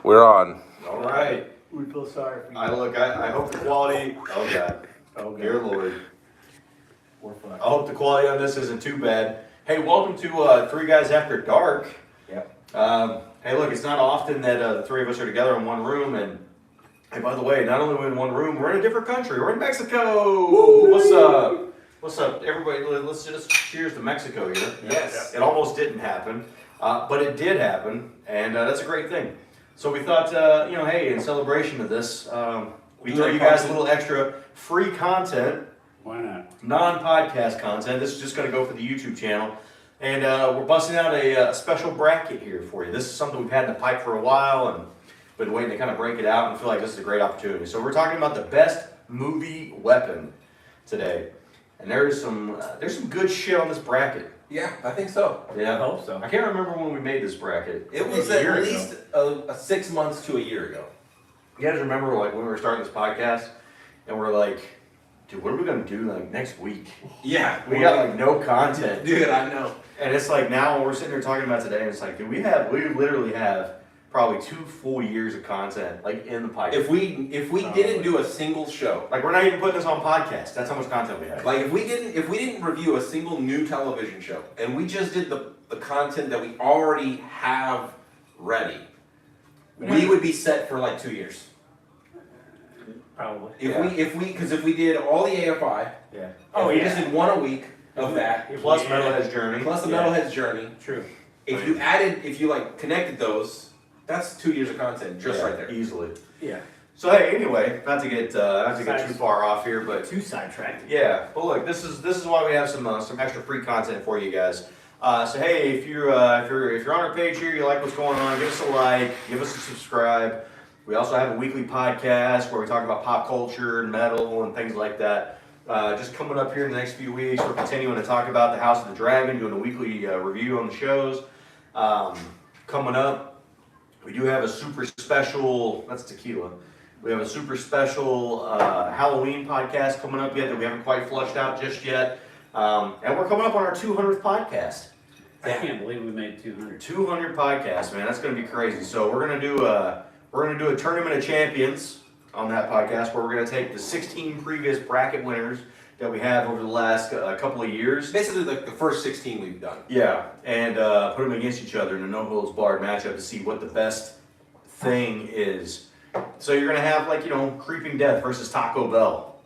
We're on. All right. We feel sorry for you. I hope the quality. Oh God. Oh, Dear Lord. We're fucked. I hope the quality on this isn't too bad. Hey, welcome to Three Guys After Dark. Yep. Hey, look, it's not often that the three of us are together in one room. And hey, by the way, not only are we in one room, we're in a different country. We're in Mexico. Woo! What's up? What's up, everybody? Let's just cheers to Mexico here. Yes. It almost didn't happen, but it did happen, and that's a great thing. So we thought, hey, in celebration of this, we throw you guys a little extra free content. Why not? Non-podcast content. This is just going to go for the YouTube channel. And we're busting out a special bracket here for you. This is something we've had in the pipe for a while and been waiting to kind of break it out and feel like this is a great opportunity. So we're talking about the best movie weapon today. And there's some good shit on this bracket. Yeah, I think so. Yeah. I hope so. I can't remember when we made this bracket. It was a at year least ago. 6 months to a year ago. You guys remember like when we were starting this podcast and we're like, dude, what are we going to do like next week? Yeah. We got like no content. Dude, I know. And it's like now we're sitting here talking about today, and it's like, dude, we literally have probably 2 full years of content like in the pipe. If we didn't do a single show, Like we're not even putting this on podcast. That's how much content we have. like if we didn't review a single new television show, and we just did the content that we already have ready, we would be set for like 2 years. Probably. If we did all the AFI, Yeah. if we just did one a week of that, Plus Metalhead's Journey. plus the Metalhead's Journey. True. If you like connected those, that's 2 years of content just right there. Easily. Yeah. So hey, anyway, not to get too far off here, but Too sidetracked. yeah. But look, this is why we have some extra free content for you guys. So hey, if you're on our page here, you like what's going on, give us a like, give us a subscribe. We also have a weekly podcast where we talk about pop culture and metal and things like that. Just coming up here in the next few weeks, we're continuing to talk about the House of the Dragon, doing a weekly review on the shows. Coming up, we do have a super special, that's tequila. We have a super special Halloween podcast coming up yet that we haven't quite flushed out just yet. And we're coming up on our 200th podcast. I can't believe we made 200. 200 podcasts, man. That's going to be crazy. So we're going to do a tournament of champions on that podcast where we're going to take the 16 previous bracket winners that we have over the last couple of years. Basically, like the first 16 we've done. Yeah, and put them against each other in a no-holds-barred matchup to see what the best thing is. So you're going to have, Creeping Death versus Taco Bell.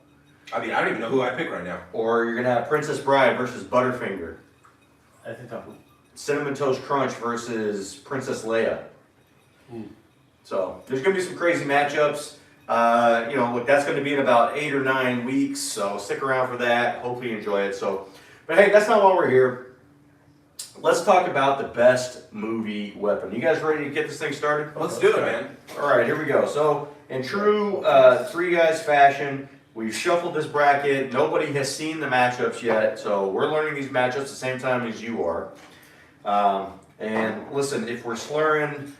I mean, I don't even know who I pick right now. Or you're going to have Princess Bride versus Butterfinger. That's a tough one. Cinnamon Toast Crunch versus Princess Leia. So there's going to be some crazy matchups. Look, that's going to be in about 8 or 9 weeks, so stick around for that. Hopefully you enjoy it. But hey, that's not why we're here. Let's talk about the best movie weapon. You guys ready to get this thing started? Let's do it, man. All right, here we go. So in true Three Guys fashion, we've shuffled this bracket. Nobody has seen the matchups yet, so we're learning these matchups at the same time as you are. And listen, if we're slurring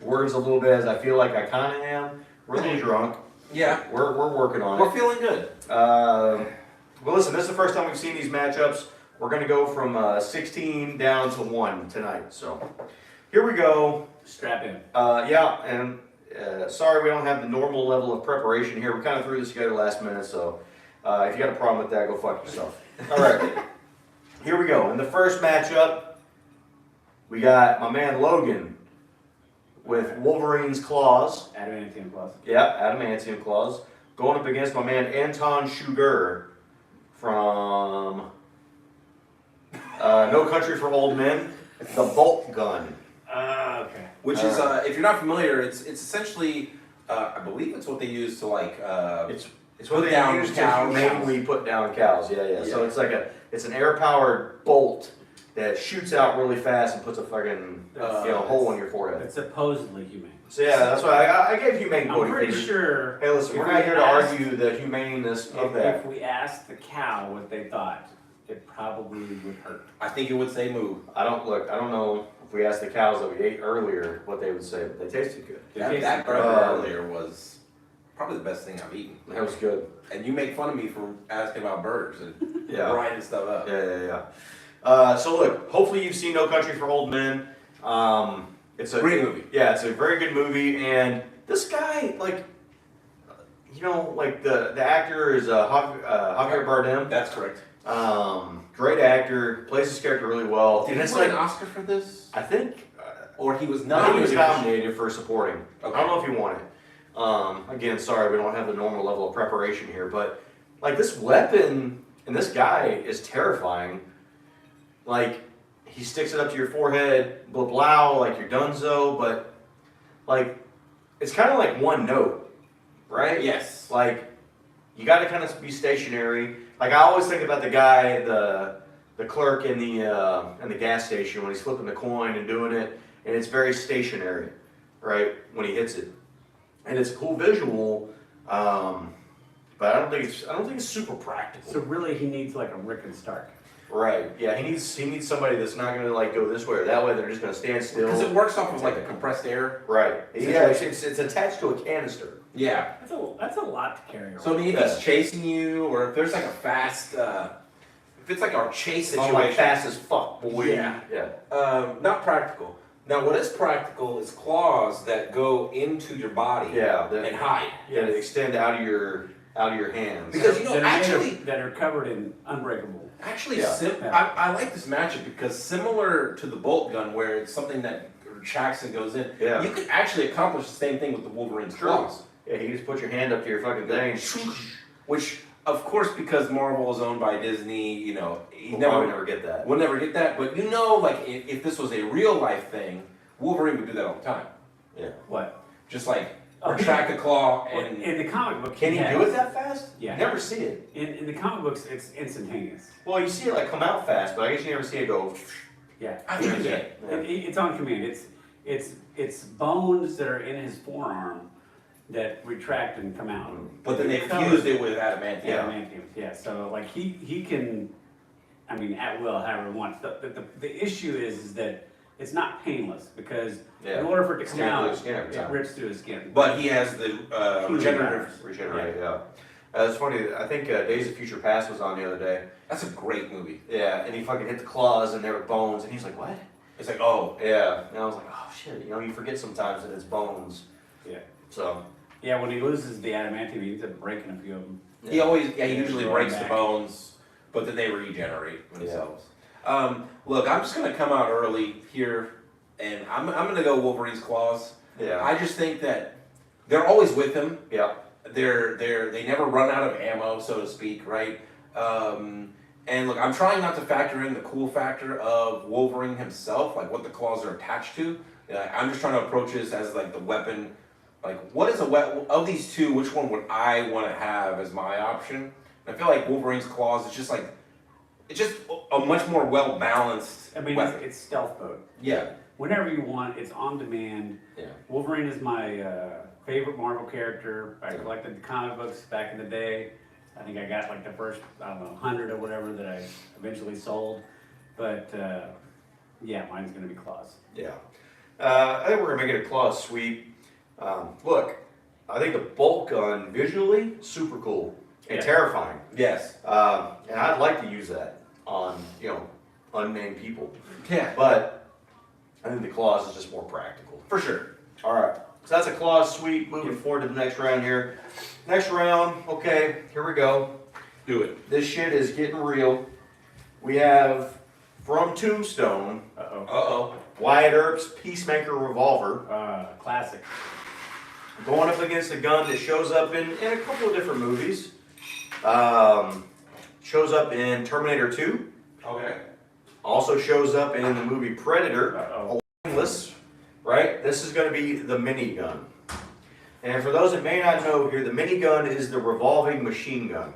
words a little bit, as I feel like I kind of am, we're a little drunk. Yeah. We're working on it. We're feeling good. Well, listen, this is the first time we've seen these matchups. We're going to go from 16 down to 1 tonight. So here we go. Strap in. Sorry we don't have the normal level of preparation here. We kind of threw this together last minute, so if you got a problem with that, go fuck yourself. All right. Here we go. In the first matchup, we got my man Logan with Wolverine's claws. Adamantium claws. Yeah, Adamantium claws. Going up against my man Anton Sugar from No Country for Old Men, the Bolt Gun. Okay. Which is, if you're not familiar, it's essentially, I believe it's what they use to It's what they use to mainly put down cows. Yeah. So it's an air-powered bolt that shoots out really fast and puts a fucking hole in your forehead. It's supposedly humane. So yeah, that's why I gave humane. I'm pretty sure. Hey, listen, we're not here to argue the humaneness of that. If we asked the cow what they thought, it probably would hurt. I think it would say moo. I don't know if we asked the cows that we ate earlier what they would say, but they tasted good. That burger earlier was probably the best thing I've eaten. That was good. And you make fun of me for asking about burgers and Yeah. grinding stuff up. Yeah. So look, hopefully you've seen No Country for Old Men. It's a Great movie. Yeah, it's a very good movie, and this guy, like, you know, like the actor is Javier Bardem. That's correct. Great actor, plays his character really well. Did and he it's win like an Oscar for this? I think, Or he was no, he was nominated? nominated for supporting. Okay. I don't know if he won it. Again, sorry, we don't have the normal level of preparation here, but like this weapon and this guy is terrifying. Like he sticks it up to your forehead, blah blah, like you're donezo, but like it's kind of like one note, right? Yes. Like you got to kind of be stationary. Like I always think about the guy, the clerk in the gas station when he's flipping the coin and doing it, and it's very stationary, right? When he hits it, and it's a cool visual, but I don't think it's super practical. So really, he needs like a Rick and Stark. Right? Yeah, he needs somebody that's not going to like go this way or that way. They're just going to stand still. Because it works off of like a compressed air. Right. Yeah, it's attached to a canister. Yeah. That's a lot to carry around. So I mean, if he's chasing you, or if there's like a fast, if it's like our chase Oh, situation, like fast as fuck, boy. Yeah. Yeah. not practical. Now, what is practical is claws that go into your body Yeah. and hide. Yeah, they extend out of your hands. Because you know, that are actually, that are covered in unbreakable. actually, Yeah. I like this matchup because similar to the bolt gun, where it's something that retracts and goes in, Yeah. you can actually accomplish the same thing with the Wolverine's True. claws. Yeah, you just put your hand up to your fucking thing. Which, of course, because Marvel is owned by Disney, you know, We'll probably never get that. we'll never get that. But you know, like if this was a real life thing, Wolverine would do that all the time. Yeah. What? Just like Oh, retract a claw Well, and in the comic book, Can he has- do it that fast? Yeah. You never see it. In the comic books, it's instantaneous. Well, you see it like come out fast, but I guess you never see it go. Yeah. I think he did. It's on command. It's bones that are in his forearm that retract and come out. But then they Covered. fused it with adamantium. Yeah. Adamantium. Yeah. So like he can, I mean, at will, however he wants. The issue is that it's not painless because Yeah. in order for it to come Skin through out, his skin every it time. rips through his skin. But he has the regenerative. Regenerate, yeah. It's funny, I think Days of Future Past was on the other day. That's a great movie. Yeah, and he fucking hit the claws and there were bones, and he's like, what? It's like, oh, Yeah, and I was like, oh shit, you know, you forget sometimes that it's bones. Yeah. So, Yeah. When he loses the adamantium, he ends up breaking a few of them. he always, he usually Going breaks the back. bones, but then they regenerate themselves. Look, I'm just gonna come out early here, and I'm gonna go Wolverine's claws. yeah. I just think that they're always with him. Yeah. They never run out of ammo, so to speak, right? And look, I'm trying not to factor in the cool factor of Wolverine himself, like what the claws are attached to. I'm just trying to approach this as like the weapon. Like, what is a weapon of these two? Which one would I want to have as my option? And I feel like Wolverine's claws is just like it's just a much more well balanced I mean, weapon. it's stealth mode. Yeah, Whenever you want, it's on demand. Yeah. Wolverine is my favorite Marvel character. I collected the comic books back in the day. I think I got like the first, I don't know, 100 or whatever that I eventually sold. But yeah, mine's gonna be claws. Yeah. I think we're gonna make it a claw sweep. Look, I think the bolt gun visually super cool and Yeah. terrifying. yes, And I'd like to use that on unnamed people. yeah, But I think the claws is just more practical. for sure. All right. So that's a claw sweep. Moving forward to the next round here. Next round. Okay, here we go. Do it. This shit is getting real. We have from Tombstone, Uh-oh. Uh-oh. Wyatt Earp's Peacemaker Revolver. Classic. Going up against a gun that shows up in a couple of different movies. Shows up in Terminator 2. Okay. Also shows up in the movie Predator. Uh-oh. Right? This is going to be the minigun. And for those that may not know here, the minigun is the revolving machine gun.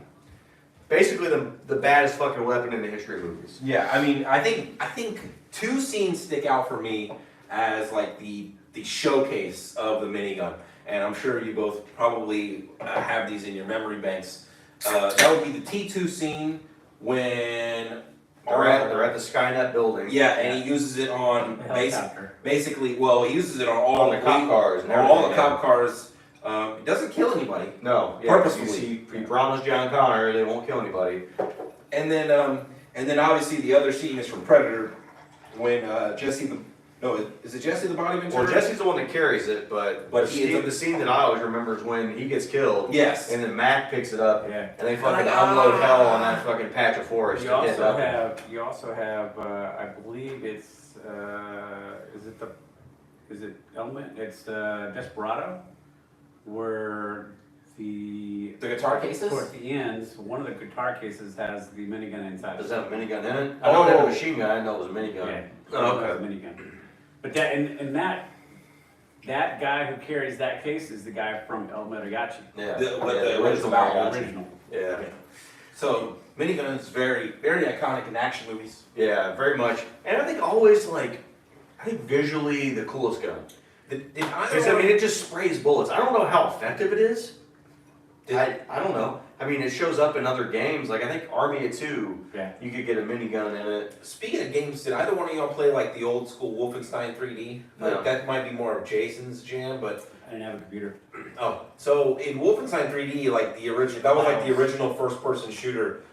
Basically the baddest fucking weapon in the history of movies. Yeah, I mean, I think two scenes stick out for me as like the showcase of the minigun, and I'm sure you both probably have these in your memory banks. That would be the T2 scene when They're at the Skynet building. yeah, and he uses it on The helicopter. basically. Well, he uses it on all the cop cars and on all the everything, cop cars. It doesn't kill anybody. No, yeah, 'cause Purposefully. He promised John Connor they won't kill anybody. And then obviously the other scene is from Predator when Jesse No, is it Jesse the Body Ventura? Well, Jesse's the one that carries it, but the scene that I always remember is when he gets killed. Yes. And then Mac picks it up, Yeah. and they fucking unload hell on that fucking patch of forest. You to hit also up. have, I believe it's, is it Element? It's Desperado, where The guitar cases? toward the ends, one of the guitar cases has the minigun inside. Does that have a minigun in it? I know it had a machine gun. I didn't know it was a minigun. Yeah. Oh, It has okay. a minigun. But that guy who carries that case is the guy from El Mariachi. Yeah. The original about Mariachi. Original. Yeah. So, Miniguns very, very iconic in action movies. Yeah, very much. And I think always I think visually the coolest gun. Because I mean, it just sprays bullets. I don't know how effective it is. I don't know. I mean, it shows up in other games. Like I think Army of Two, Yeah. you could get a minigun in it. Speaking of games, did either one of y'all play like the old school Wolfenstein 3D? No. Like, that might be more of Jason's jam, but I didn't have a computer. oh, so in Wolfenstein 3D, like the original, that was like the original first-person shooter.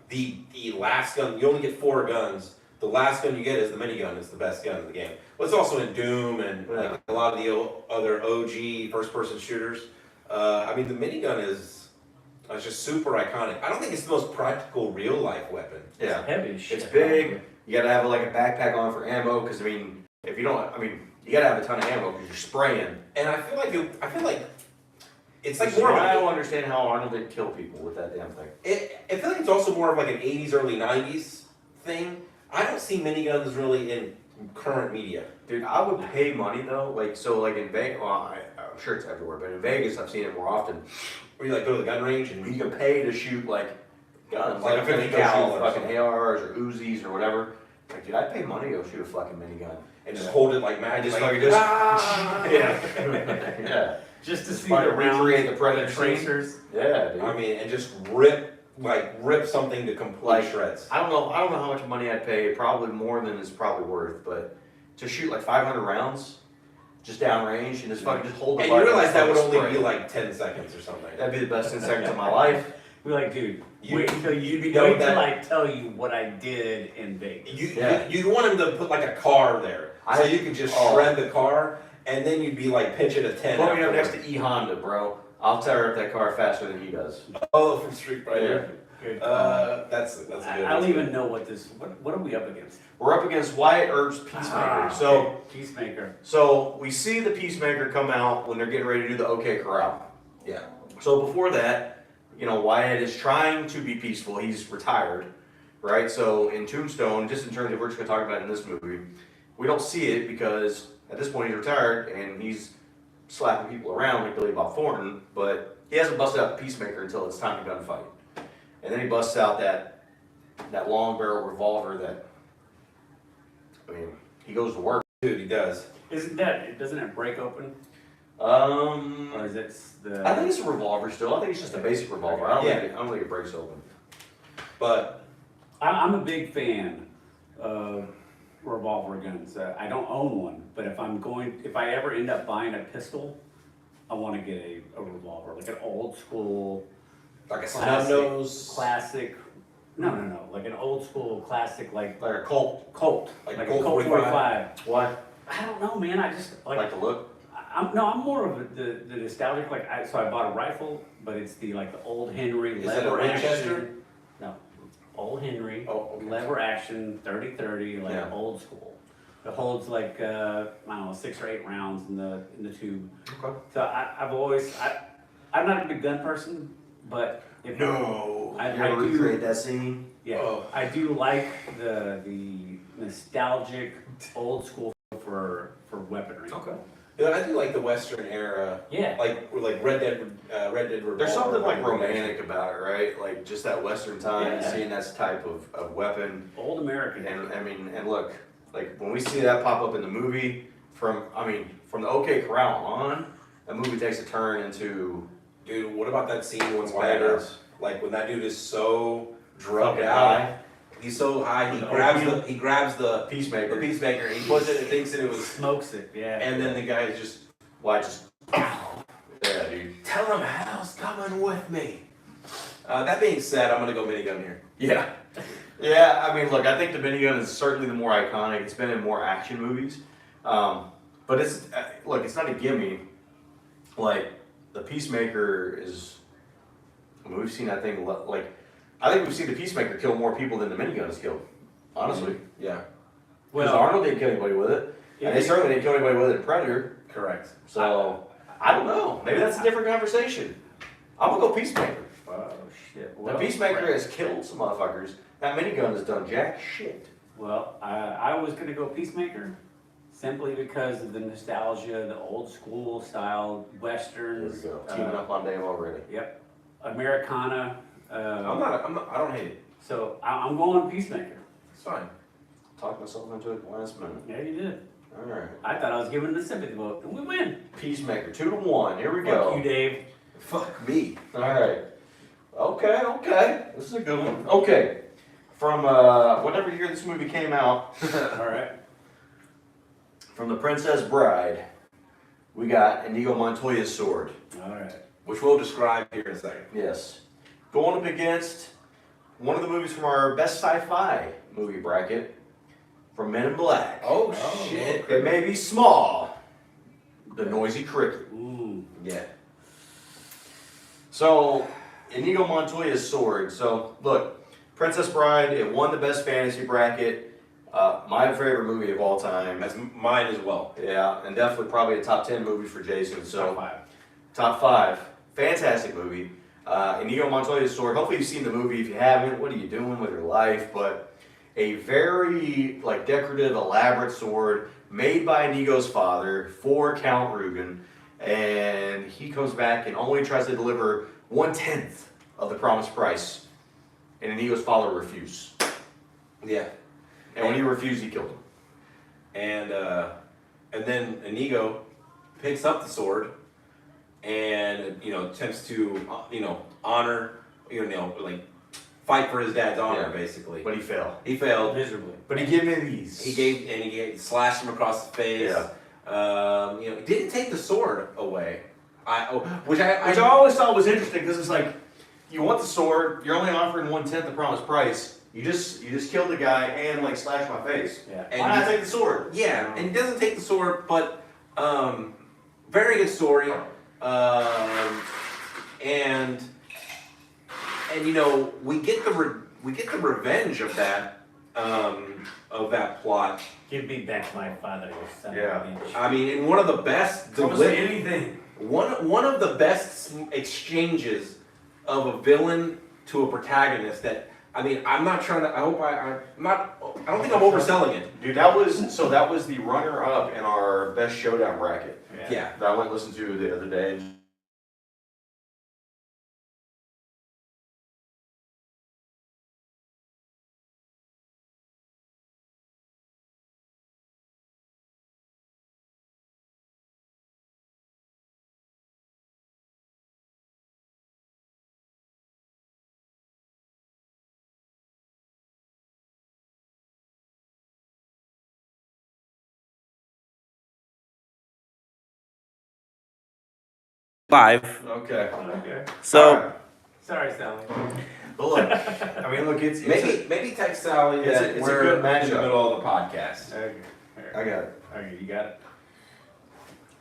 The last gun, you only get 4 guns. The last gun you get is the minigun. It's the best gun in the game. But it's also in Doom and like a lot of the other OG first-person shooters. I mean, the minigun is just super iconic. I don't think it's the most practical real-life weapon. Yeah. Heavy as shit. It's big. You gotta have like a backpack on for ammo. Because I mean, if you don't, I mean, you gotta have a ton of ammo because you're spraying. And I feel like it's like Which is more of why I a, don't understand how Arnold didn't kill people with that damn thing. I feel like it's also more of like an 80s, early 90s thing. I don't see miniguns really in current media. Dude, I would pay money though. Like in Vegas, well, I'm sure it's everywhere, but in Vegas I've seen it more often. Where you like go to the gun range and You can pay to shoot like guns, Like a 50 go cal shoot or fucking something. ARs or Uzis or whatever. Like, dude, I'd pay money to go shoot a fucking minigun. and just hold it like mad. Just like, like this. ah! Yeah, yeah. Just to see Try to the rounds, recreate the Predator scene. tracers. Yeah, dude. I mean, and just rip something to complete Like, shreds. I don't know how much money I'd pay. Probably more than it's probably worth, but to shoot like 500 rounds, just downrange, and just fucking just hold the And you button realize that would fucking only spray. be like 10 seconds or something. That'd be the best 10 seconds of my life. We're like, dude, You- wait until you'd know that- I tell you what I did in Vegas. You'd want him to put like a car there, so you could just shred the car, and then you'd be like pitch it a 10. Put me up next afterwards. to E Honda, bro. I'll tear up that car faster than he does. Oh, from Street Fighter. Good. That's a good. I don't even know what what are we up against? We're up against Wyatt Earp's Peacemaker. Okay, Peacemaker. So we see the Peacemaker come out when they're getting ready to do the OK Corral. Yeah. So before that, Wyatt is trying to be peaceful. He's retired, right? So in Tombstone, just in terms of what we're just going to talk about in this movie, we don't see it because at this point he's retired and he's slapping people around like Billy Bob Thornton, but he hasn't busted out the Peacemaker until it's time to gunfight. And then he busts out that long barrel revolver that, I mean, he goes to work. Dude, he doesn't it break open? Or is it I think it's a revolver still. I think it's just a basic revolver. I don't think it breaks open. But I'm a big fan of revolver guns. I don't own one, but if I ever end up buying a pistol, I want to get a revolver, like an old school, like a snub nose. classic. No, like an old school classic, like Like a Colt. like Like a Colt Colt 45. Why? I don't know, man. I just Like the look? I'm more of the nostalgic. So I bought a rifle, but it's the old Henry Is that a lever Winchester? action. No, old Henry Oh, okay. lever action 30-30, Yeah. old school. It holds I don't know, 6 or 8 rounds in the tube. Okay. So I'm not a big gun person, but if No. I You ever do- recreate that scene? yeah, Oh. I do like the nostalgic old school for weaponry. Okay. Yeah, I do like the Western era, Yeah. like Red Dead Revolver. There's something like romantic about it, right? Like just that Western time, Yeah. seeing that type of weapon. Old American. And I mean, and look, like when we see that pop up in the movie, from the OK Corral on, that movie takes a turn into Dude, what about that scene when It's Wyatt badass. Earp, like when that dude is so drugged fucking out, high. he's so high, he The grabs the Peacemaker. Peacemaker, and he puts it and thinks that it was, Smokes it, yeah. and then the guy is just, Why just? Yeah, dude. tell him Hal's coming with me. That being said, I'm gonna go minigun here. Yeah. Yeah, I mean, look, I think the minigun is certainly the more iconic. It's been in more action movies, but it's look, it's not a gimme. Like the Peacemaker is. I mean, we've seen that thing like. I think we've seen the Peacemaker kill more people than the minigun has killed. Honestly, Yeah, because Arnold didn't kill anybody with it, and they certainly didn't kill anybody with it in Predator. correct. So I don't know. Maybe that's a different conversation. I'm gonna go Peacemaker. Oh shit. The Peacemaker has killed some motherfuckers. That minigun has done jack shit. Well, I was gonna go Peacemaker, simply because of the nostalgia, the old school style There we westerns. go. Teaming up on Dave already. Yep, Americana. I don't hate it. So I'm going Peacemaker. It's fine. Talked myself into it last minute. Yeah, you did. All right. I thought I was giving the sympathy vote, and we win. Peacemaker 2-1. Here we Fuck go. you, Dave. Fuck me. All right. Okay. This is a good one. Okay. From whatever year this movie came out, All right. from The Princess Bride, we got Inigo Montoya's sword. All right. Which we'll describe here in a second. Yes. Going up against one of the movies from our best sci-fi movie bracket, from Men in Black. Oh, shit. It may be small, The Noisy Cricket. Ooh. Yeah. So, Inigo Montoya's sword. So, look, Princess Bride, it won the best fantasy bracket. My favorite movie of all time. That's mine as well. Yeah, and definitely probably a top 10 movie for Jason. So, Top five. Top 5. Fantastic movie. Inigo Montoya's sword. Hopefully you've seen the movie. If you haven't, what are you doing with your life? But a very decorative, elaborate sword made by Inigo's father for Count Rugen. And he comes back and only tries to deliver 1/10 of the promised price. And Inigo's father refused. Yeah. And when he refused, he killed him. And then Inigo picks up the sword and attempts to honor fight for his dad's honor, Yeah. basically. But he failed. He failed. Miserably. But he gave me these. He slashed him across the face. Yeah. He didn't take the sword away. Which I Which I always thought was interesting because it's like, you want the sword, you're only offering 1/10 the promised price. You just killed the guy and slashed my face. Yeah. And Why not take the sword? Yeah, and he doesn't take the sword, but very good story. And we get the revenge of that plot. Give me back my father, you son Yeah. of a bitch. I mean, in one of the best Don't say anything. one of the best exchanges of a villain to a protagonist that. I mean, I'm not trying to. I don't think I'm overselling it. Dude, that was the runner-up in our best showdown bracket Yeah. that I went and listened to the other day. Live. Okay. Okay. So Alright. Sorry, Sally. But look, I mean, look, it's maybe text Sally it's that a we're good in the matchup. middle of the podcast. Okay. I got it. Okay, you got it.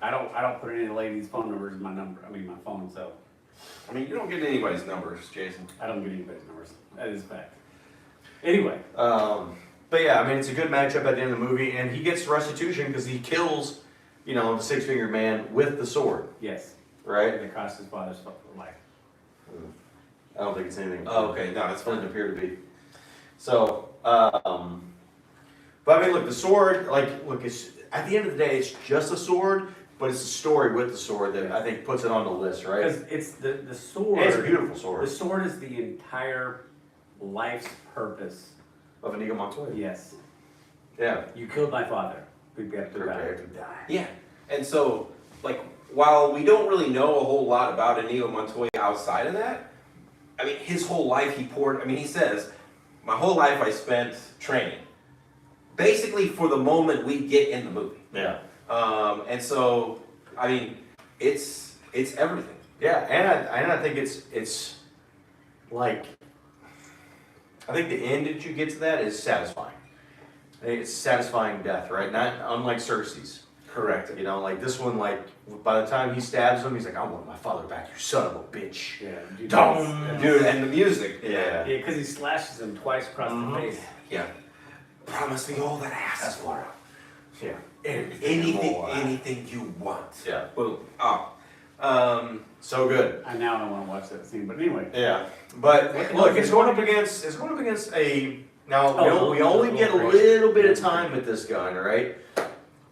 I don't put any of the ladies' phone numbers in my phone, so I mean, you don't get anybody's numbers, Jason. I don't get anybody's numbers. That is a fact. Anyway. But yeah, I mean, it's a good matchup at the end of the movie, and he gets restitution because he kills, the six-fingered man with the sword, Yes. right? It cost his father's life. I don't think it's anything. Oh, okay, no, that's It doesn't fine. appear to be. So, but I mean, look, the sword, look, it's at the end of the day, it's just a sword, but it's the story with the sword that I think puts it on the list, right? Because it's the sword. And it's a beautiful The sword sword is the entire life's purpose. of Inigo Montoya. Yes. Yeah. You killed my father. Prepare to die. Prepare to die. Yeah, and so while we don't really know a whole lot about Inigo Montoya outside of that, I mean, his whole life he says, my whole life I spent training, basically for the moment we get in the movie. Yeah. And so, I mean, it's everything. Yeah, and I think it's like, I think the end that you get to that is satisfying. I think it's satisfying death, right? Not unlike Cersei's. Correct. You know, like this one, like by the time he stabs him, he's like, "I want my father back, you son of a bitch." Yeah, Dude, and the music. Yeah. Yeah, because he slashes him twice across the face. Yeah. Promise me all that I asked for. Yeah. Anything you want. Yeah. Boom. So good. I now don't want to watch that scene, but anyway. Yeah. But look, it's going up against a now we only get a little bit of time with this gun, right?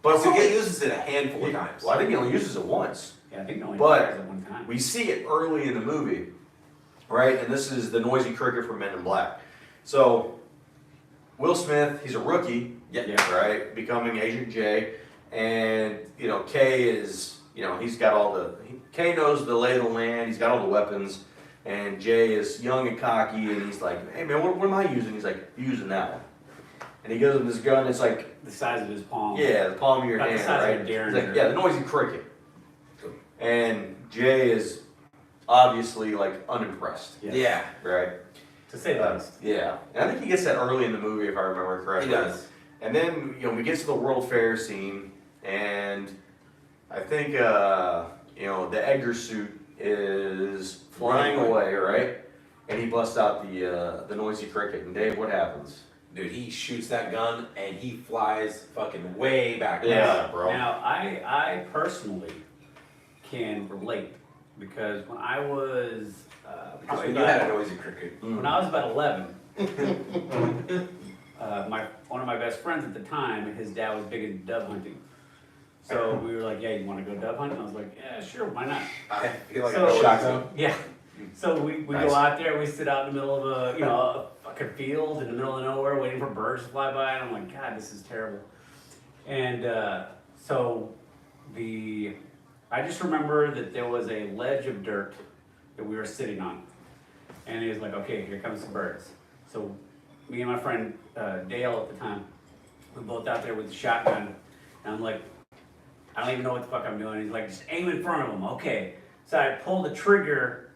But so he uses it a handful of times. Well, I think he only uses it once. Yeah, I think he only But fires it one time. we see it early in the movie, right? And this is the noisy cricket from Men in Black. So Will Smith, he's a rookie, Yeah. right? Becoming Agent J, and you know K is, you know, he's got all K knows the lay of the land. He's got all the weapons, and J is young and cocky, and he's like, "Hey man, what am I using?" He's like, "You're using that one." And he gives him this gun. It's like, The size of his palm. yeah, the palm of your About the hand, size of right? a He's derringer. like, yeah, the noisy cricket. And Jay is obviously like unimpressed, Yeah. Yeah. right? To say the least. Yeah, and I think he gets that early in the movie, if I remember correctly. He does. And then we get to the World Fair scene, and I think the Edgar suit is flying away, right? And he busts out the noisy cricket. And Dave, what happens? Dude, he shoots that gun and he flies fucking way back. Yeah, bro. Now, I personally can relate because when I was You had a noisy cricket. when I was about 11, one of my best friends at the time, his dad was big into dove hunting. So we were like, "Yeah, you want to go dove hunting?" I was like, "Yeah, sure, why not?" I feel like So- I know Shotgun. Yeah. So we Nice. go out there, we sit out in the middle of a fucking field in the middle of nowhere waiting for birds to fly by, and I'm like, God, this is terrible. And I just remember that there was a ledge of dirt that we were sitting on. And he was like, okay, here comes the birds. So me and my friend Dale at the time, we're both out there with the shotgun, and I'm like, I don't even know what the fuck I'm doing. He's like, just aim in front of him, okay. So I pulled the trigger,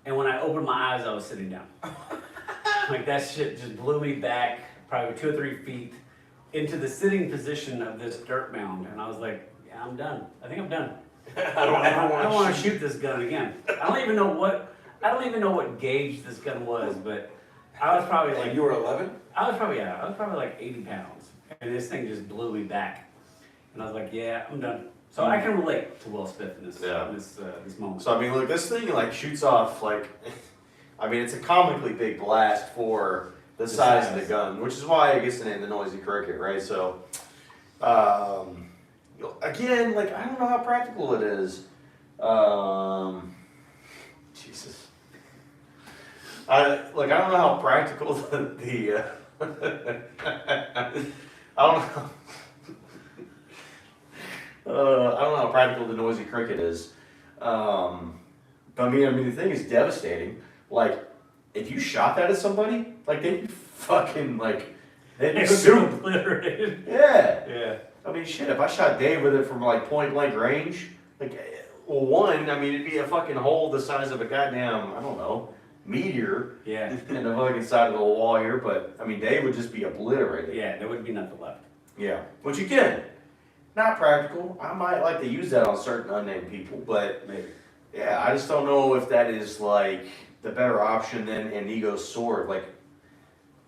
and when I opened my eyes, I was sitting down. Like that shit just blew me back probably 2 or 3 feet into the sitting position of this dirt mound, and I was like, yeah, I'm done. I think I'm done. I don't want to shoot this gun again. I don't even know what gauge this gun was, but I was probably like, you were 11? I was probably like 80 pounds, and this thing just blew me back, and I was like, yeah, I'm done. So I can relate to Will Smith in this this moment. So I mean, look, this thing like shoots off like, I mean, it's a comically big blast for the size of the gun, which is why it gets the name the noisy cricket, right? So, again, like I don't know how practical it is. Jesus, I don't know how practical I don't know. I don't know how practical the noisy cricket is. But I mean, the thing is devastating. Like, if you shot that at somebody, like they'd be fucking like, they'd be soup. Obliterated. Yeah. Yeah. I mean, shit. If I shot Dave with it from like point blank range, like, well, one, I mean, it'd be a fucking hole the size of a goddamn, I don't know, meteor Yeah. in the fucking side of the wall here. But I mean, Dave would just be obliterated. Yeah, there would be nothing left. Yeah. Which again, not practical. I might like to use that on certain unnamed people, but Maybe. yeah, I just don't know if that is like the better option than Inigo's sword. Like,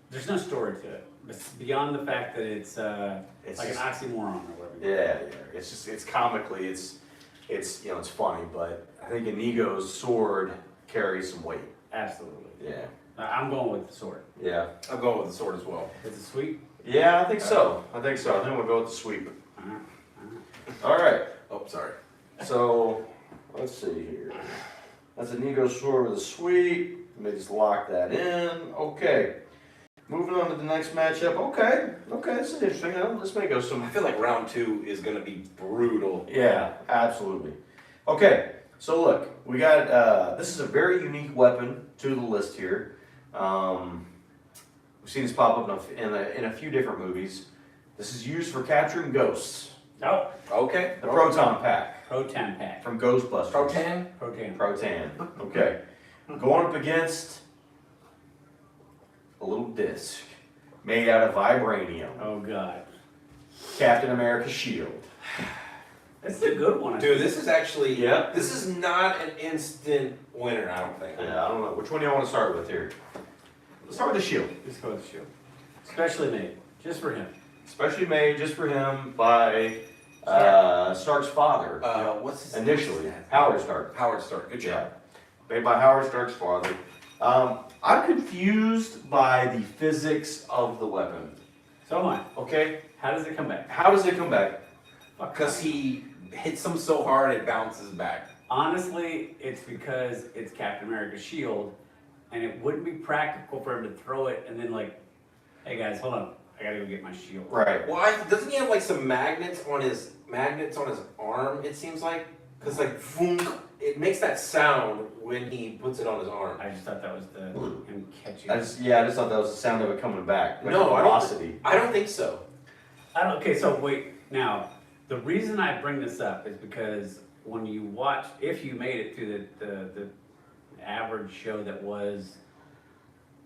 There's no story to it. It's beyond the fact that it's like an oxymoron or whatever. yeah. It's just, it's comically, it's it's funny, but I think Inigo's sword carries some weight. Absolutely. Yeah. I'm going with the sword. Yeah. I'm going with the sword as well. Is it sweet? Yeah, I think so. I think we'll go with the sweep. All right. Oh, sorry. So, let's see here. That's Inigo sword with a sweep. Let me just lock that in. Okay. Moving on to the next matchup. Okay, this is interesting. This may go I some... feel like round 2 is going to be brutal. Yeah, absolutely. Okay, so look. We got... this is a very unique weapon to the list here. We've seen this pop up in a few different movies. This is used for capturing ghosts. Oh, Okay. The Proton Pack Proton pack. from Ghostbusters. Proton. Proton. Okay. Going up against a little disc made out of vibranium. Oh God. Captain America's shield. This is a good one. Dude, this is actually, Yeah. this is not an instant winner, I don't think. Yeah, I don't know. Which one do you want to start with here? Let's start with the shield. Let's go with the shield. Specially made, just for him. Especially made just for him by Stark's father. What's his Initially, name? Howard Stark. Howard Stark, good job. Made by Howard Stark's father. I'm confused by the physics of the weapon. So am I. Okay? How does it come back? How does it come back? Because he hits him so hard it bounces back. Honestly, it's because it's Captain America's shield, and it wouldn't be practical for him to throw it and then like, hey guys, hold on, I gotta go get my shield. Right. Well, doesn't he have like some magnets on his arm? It seems like, because like vroom, it makes that sound when he puts it on his arm. I just thought that was him catching. I just thought that was the sound of it coming back. Like No, velocity. I don't think so. Okay, so wait, now, the reason I bring this up is because when you watch, if you made it through the average show that was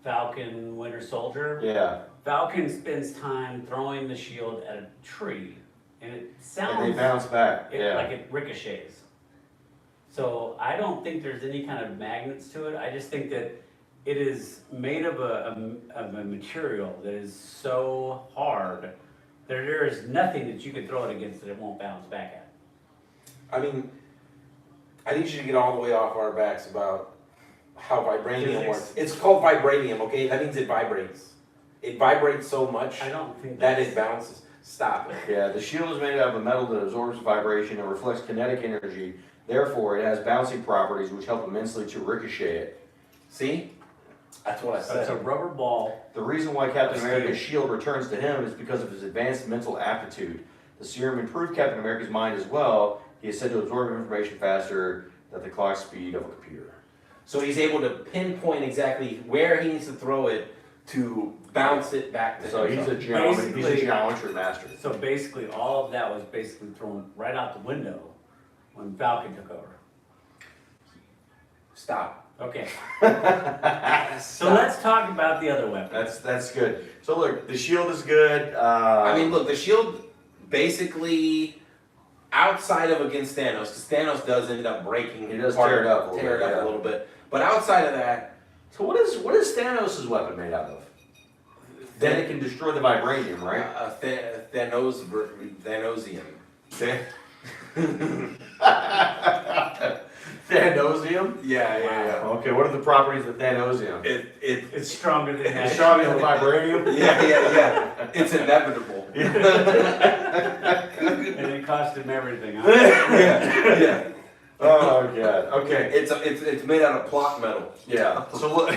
Falcon Winter Soldier, Yeah. Falcon spends time throwing the shield at a tree, and it sounds And they bounce back. like it ricochets. So I don't think there's any kind of magnets to it. I just think that it is made of a material that is so hard that there is nothing that you could throw it against that it won't bounce back at. I mean, I need you to get all the way off our backs about how vibranium Physics. works. It's called vibranium, okay? That means it vibrates. It vibrates so much I don't think that that's, it bounces. Stop it. Yeah, the shield is made out of a metal that absorbs vibration and reflects kinetic energy. Therefore, it has bouncing properties which help immensely to ricochet it. See? That's what I so it's a said. rubber ball. The reason why Captain Steel. America's shield returns to him is because of his advanced mental aptitude. The serum improved Captain America's mind as well. He is said to absorb information faster than the clock speed of a computer. So he's able to pinpoint exactly where he needs to throw it to bounce it back to So him. he's a Basically- geometry master. So basically, all of that was basically thrown right out the window when Falcon took over. Stop. Okay, so let's talk about the other weapon. That's good. So look, the shield is good. I mean, look, the shield basically outside of against Thanos, because Thanos does end up breaking. He does part tear of it up a little tear bit, it up yeah. a little bit. But outside of that, So what is Thanos' weapon made out of? Then it can destroy the vibranium, right? Thanosium. Thanosium? Yeah. Okay, what are the properties of Thanosium? It's stronger than It's that. stronger than vibranium? Yeah. It's inevitable. And it cost him everything, huh? yeah. Oh god. Okay. It's made out of plot metal. Yeah. So look.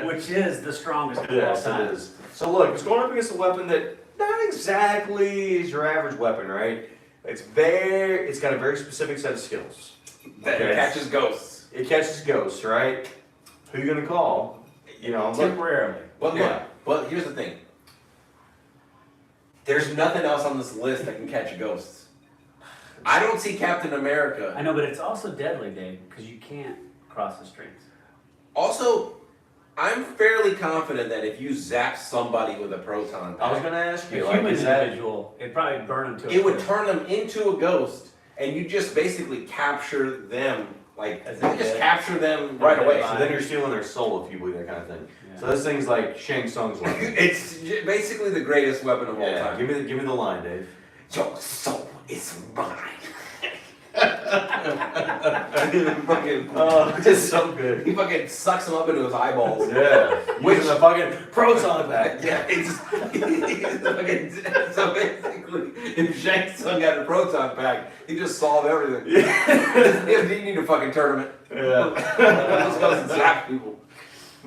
Which is the strongest of all Yes, time. it is. So look, it's going up against a weapon that not exactly is your average weapon, right? It's got a very specific set of skills. That Okay. catches ghosts. It catches ghosts, right? Who you gonna call? You know, look, Temporarily. But look, Yeah. but here's the thing. There's nothing else on this list that can catch ghosts. I don't see Captain America. I know, but it's also deadly, Dave, because you can't cross the streets. Also, I'm fairly confident that if you zap somebody with a proton I was pack, gonna ask A you, like, human is that individual, it'd probably burn him to a it would crisp. turn them into a ghost, and you just basically capture them, like As you if just they- capture them right they away. buy- so then you're stealing their soul if you believe that kind of thing. Yeah. So this thing's like Shang Tsung's weapon. It's basically the greatest weapon of all Yeah, time. give me the line, Dave. Your soul is mine. fucking, Oh, it's so good. he fucking sucks him up into his eyeballs. Yeah. Using the fucking proton pack. Yeah, it's fucking, so basically, if Shang Tsung had a proton pack, he just solved everything. Yeah. He didn't need a fucking tournament. Yeah. Just goes and zap people.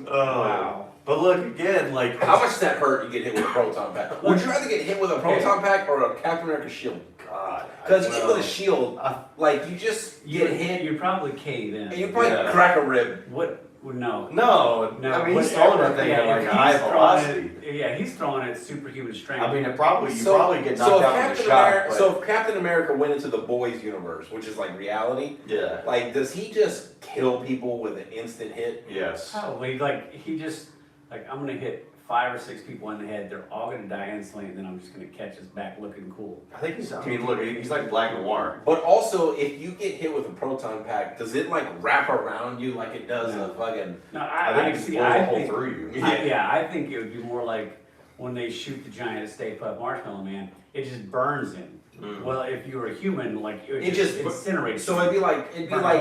Oh. Wow. But look again, like How much does that hurt? You get hit with a proton pack. Would you rather get hit with a proton pack or a Captain America shield? God. Because you get with a shield, like you just get hit, You probably cave in. and you probably Yeah. crack a rib. What? No. No, No, I mean he's throwing that thing at like if a high he's throwing velocity. he's throwing it at superhuman strength. I mean, you probably get knocked so if out with a Captain shot. America, but- so if Captain America went into the boys universe, which is like reality, yeah. like does he just kill people with an instant hit? Yes. Probably, like, he just, like I'm gonna hit 5 or 6 people in the head. They're all gonna die instantly, and then I'm just gonna catch his back looking cool. I think he's. I mean, look, he's like Black Noir. But also, if you get hit with a proton pack, does it like wrap around you like it does No. a fucking? No, I think it blows a hole through you. I think it would be more like when they shoot the giant Stay Puft Marshmallow Man. It just burns him. Mm. Well, if you were a human, like it would It just just- incinerates. So it'd be like Burn a hole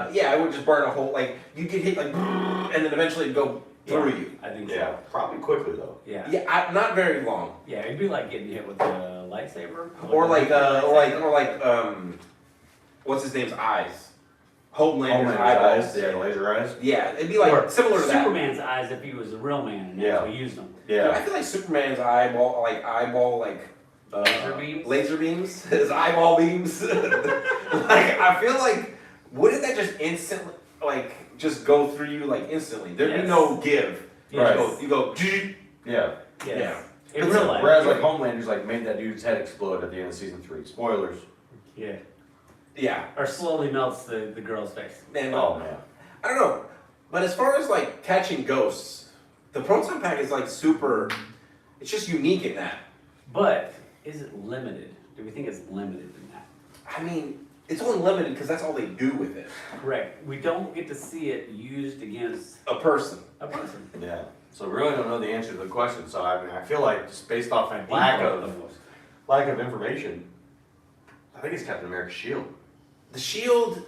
through yeah, it would just burn a hole. Like you get hit like, and then eventually it'd go through you. I think Yeah, so. probably quickly though. Yeah. Yeah, not very long. Yeah, it'd be like getting hit with a lightsaber. Or what's his name's eyes? Homelander's eyeballs. Yeah, laser eyes. Yeah, it'd be like Or similar to that. Superman's eyes if he was a real man and Yeah. actually used them. Yeah, I Yeah. feel like Superman's eyeball Laser beams? laser beams, his eyeball beams. Like I feel like wouldn't that just instantly just go through you like instantly? There'd be Yes. no give. Yes. You go. Yeah. Yes. Yeah. In real life. Whereas like Homelander's like made that dude's head explode at the end of season 3. Spoilers. Yeah. Yeah. Or slowly melts the girl's face. Man, Oh man. I don't know. But as far as like catching ghosts, the proton pack is like super. It's just unique in that. But is it limited? Do we think it's limited in that? I mean, it's only limited because that's all they do with it. Correct. We don't get to see it used against A person. a person. Yeah. So we really don't know the answer to the question. So I mean, I feel like just based off I think lack almost. of information, I think it's Captain America's shield. The shield,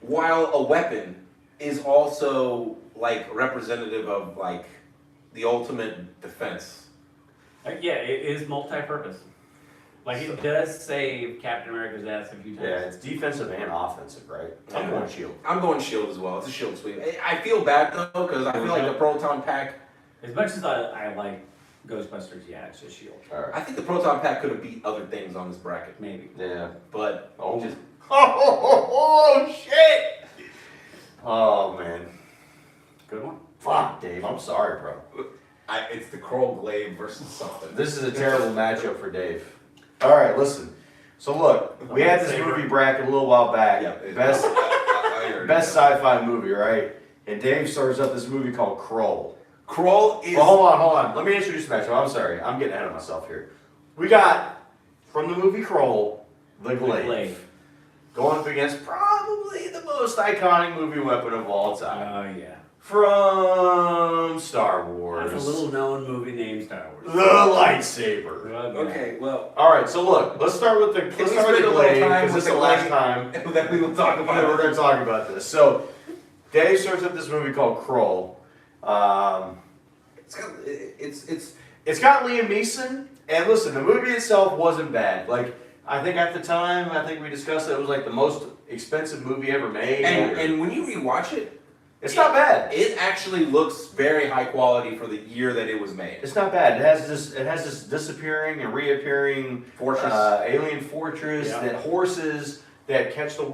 while a weapon, is also like representative of like the ultimate defense. Yeah, it is multi-purpose. Like it does save Captain America's ass a few times. Yeah, it's defensive and offensive, right? I'm Yeah. going shield. I'm going shield as well. It's a shield sweep. I feel bad though because I feel like the proton pack. As much as I like Ghostbusters, yeah, it's just Shield. All right. I think the proton pack could have beat other things on this bracket, Maybe. Yeah. but Oh. just Oh shit! Oh man. Good one. Fuck, Dave. I'm sorry, bro. it's the Kroll Glaive versus something. This is a terrible matchup for Dave. All right, listen. So look, we had this Saber. movie bracket a little while back. Yeah, Best I already best know. sci-fi movie, right? And Dave serves up this movie called Kroll. Kroll is. Well, hold on. Let me introduce the matchup. I'm sorry. I'm getting ahead of myself here. We got, from the movie Kroll, the Glaive. Glaive. Going up against probably the most iconic movie weapon of all time. Oh, yeah. From Star Wars. That's a little known movie named Star The Wars. lightsaber. Okay, well, All right, so look, let's start with the Can we Glaive, spend a little time because with this is the the last Glaive? time that we will talk that about we're going to talk about this. So, Dave serves up this movie called Kroll. It's got Liam Neeson, and listen, the movie itself wasn't bad. Like, I think at the time, I think we discussed it was like the most expensive movie ever made. And when you rewatch it, it's not bad. it actually looks very high quality for the year that it was made. It's not bad. It has this disappearing and reappearing Fortress. alien fortress, Yeah. that horses that catch the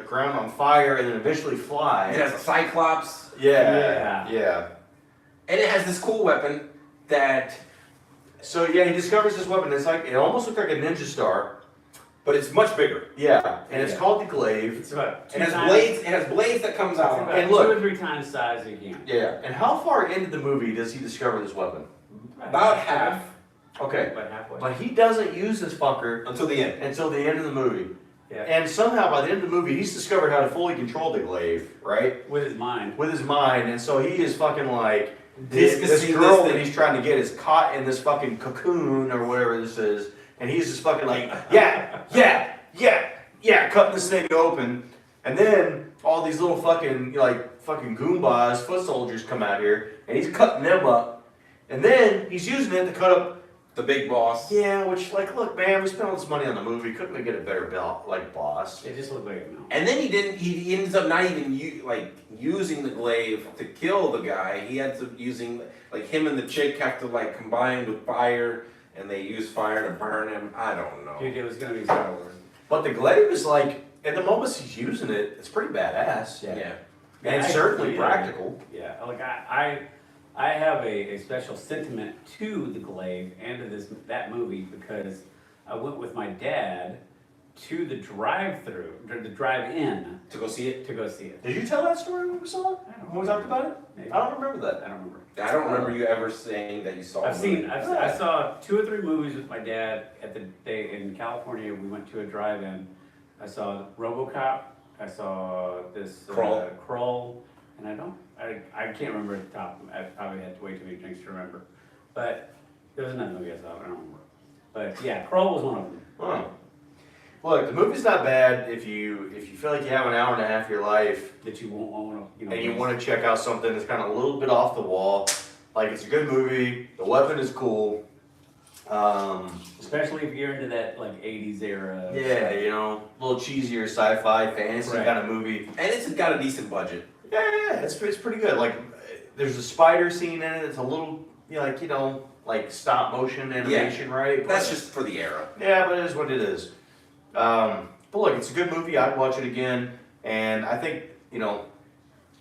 ground on fire and then eventually fly. It has a Cyclops, Yeah. and it has this cool weapon that, So yeah, he discovers this weapon. It's like it almost looked like a ninja star. but it's much bigger. Yeah, and it's Yeah. called the Glaive. It's about It two has times, blades. It has blades that comes it's out. about And 2 look- or 3 times size again. Yeah, and how far into the movie does he discover this weapon? About half Okay, About halfway. but he doesn't use this fucker until the end. until the end of the movie. Yeah. And somehow by the end of the movie, he's discovered how to fully control the Glaive, right? With his mind. With his mind, and so he is fucking like this Discussing girl this that thing. he's trying to get is caught in this fucking cocoon or whatever this is, and he's just fucking like yeah, cutting this thing open, and then all these little fucking fucking Goombas, foot soldiers come out here, and he's cutting them up, and then he's using it to cut up. The big boss. Yeah, which look, man, we spent all this money on the movie, couldn't we get a better boss? It just looked like a no. And then he didn't. He ends up not even using the glaive to kill the guy. He ends up using him and the chick have to combine with fire, and they use fire to burn him. I don't know. Dude, it was gonna be Star Wars. But the Glaive is at the moments he's using it, it's pretty badass. Yeah. And I certainly feel- practical. Yeah, like I have a special sentiment to the Glaive and to that movie because I went with my dad to the drive-through, the drive-in, To go see it? to go see it. Did you tell that story when we saw it? I don't When we talked about it? Maybe. I don't remember I that. don't remember. I don't remember you ever saying that you saw I've the movie. seen, I saw 2 or 3 movies with my dad at the day in California. We went to a drive-in. I saw Robocop. I saw this Krull. Krull, and I can't remember at the top. I probably had way too many drinks to remember. But there was another movie I saw. I don't remember. But yeah, Krull was one of them. Huh. Look, the movie's not bad if you feel like you have an hour and a half of your life That you won't want to, and you want to check out something that's kind of a little bit off the wall. Like, it's a good movie. The weapon is cool. Especially if you're into that like 80s era. Yeah, you know, a little cheesier sci-fi, fantasy Right. kind of movie. And it's got a decent budget. Yeah, it's pretty good. Like, there's a spider scene in it. It's a little, like stop motion animation, right? That's just for the era. Yeah, but it is what it is. But look, it's a good movie. I'd watch it again. And I think,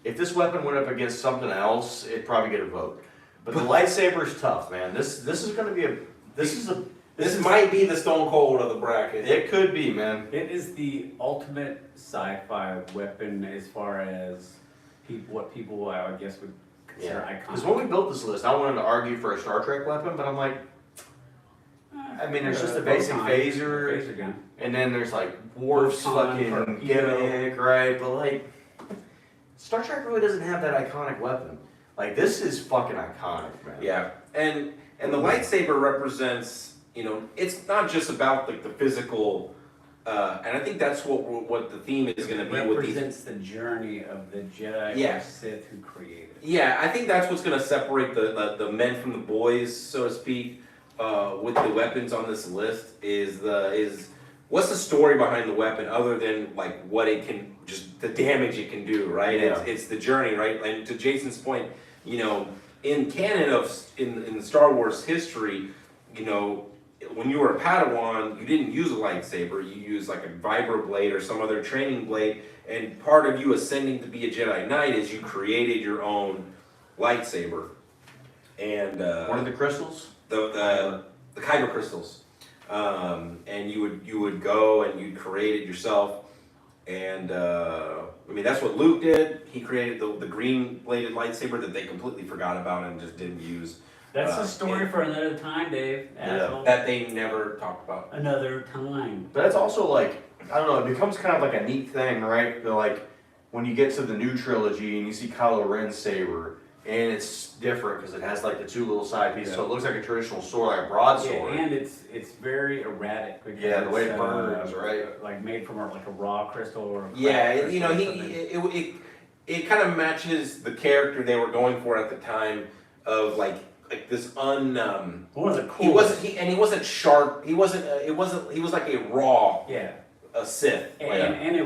if this weapon went up against something else, it'd probably get a vote. But the lightsaber's tough, man. This is going to be This might be the Stone Cold of the bracket. it could be, man. It is the ultimate sci-fi weapon as far as what people I guess would consider Because iconic. when we built this list, I wanted to argue for a Star Trek weapon, but I'm like, I mean, there's just a basic phaser, Phaser gun. and then there's like Worf's Proton, fucking torpedo. gimmick, right? But like, Star Trek really doesn't have that iconic weapon. Like, this is fucking iconic, man. Yeah, and the lightsaber represents, it's not just about like the physical, and I think that's what the theme is going to be with these. Represents the journey of the Jedi Yeah. or Sith who created it. Yeah, I think that's what's going to separate the men from the boys, so to speak, with the weapons on this list is what's the story behind the weapon other than like what it can, just the damage it can do, right? Yeah. It's the journey, right? And to Jason's point, in canon in Star Wars history, when you were a Padawan, you didn't use a lightsaber. You used like a vibroblade or some other training blade. And part of you ascending to be a Jedi Knight is you created your own lightsaber. And One of the crystals? the kyber crystals, and you would go and you'd create it yourself. And I mean, that's what Luke did. He created the green bladed lightsaber that they completely forgot about and just didn't use. That's a story and for another time, Dave. Asshole. that they never talked about. Another time. But that's also like, I don't know, it becomes kind of like a neat thing, right? They're like, when you get to the new trilogy and you see Kylo Ren's saber, and it's different because it has like the 2 little side pieces, so it looks like a traditional sword, like a broadsword. Yeah, and it's very erratic because Yeah, the way it's, it burns, right? Like made from like a raw crystal or a Yeah, cracked crystal or something. it kind of matches the character they were going for at the time of like this one of the he coolest. he wasn't sharp. He was like a raw Yeah, Sith. and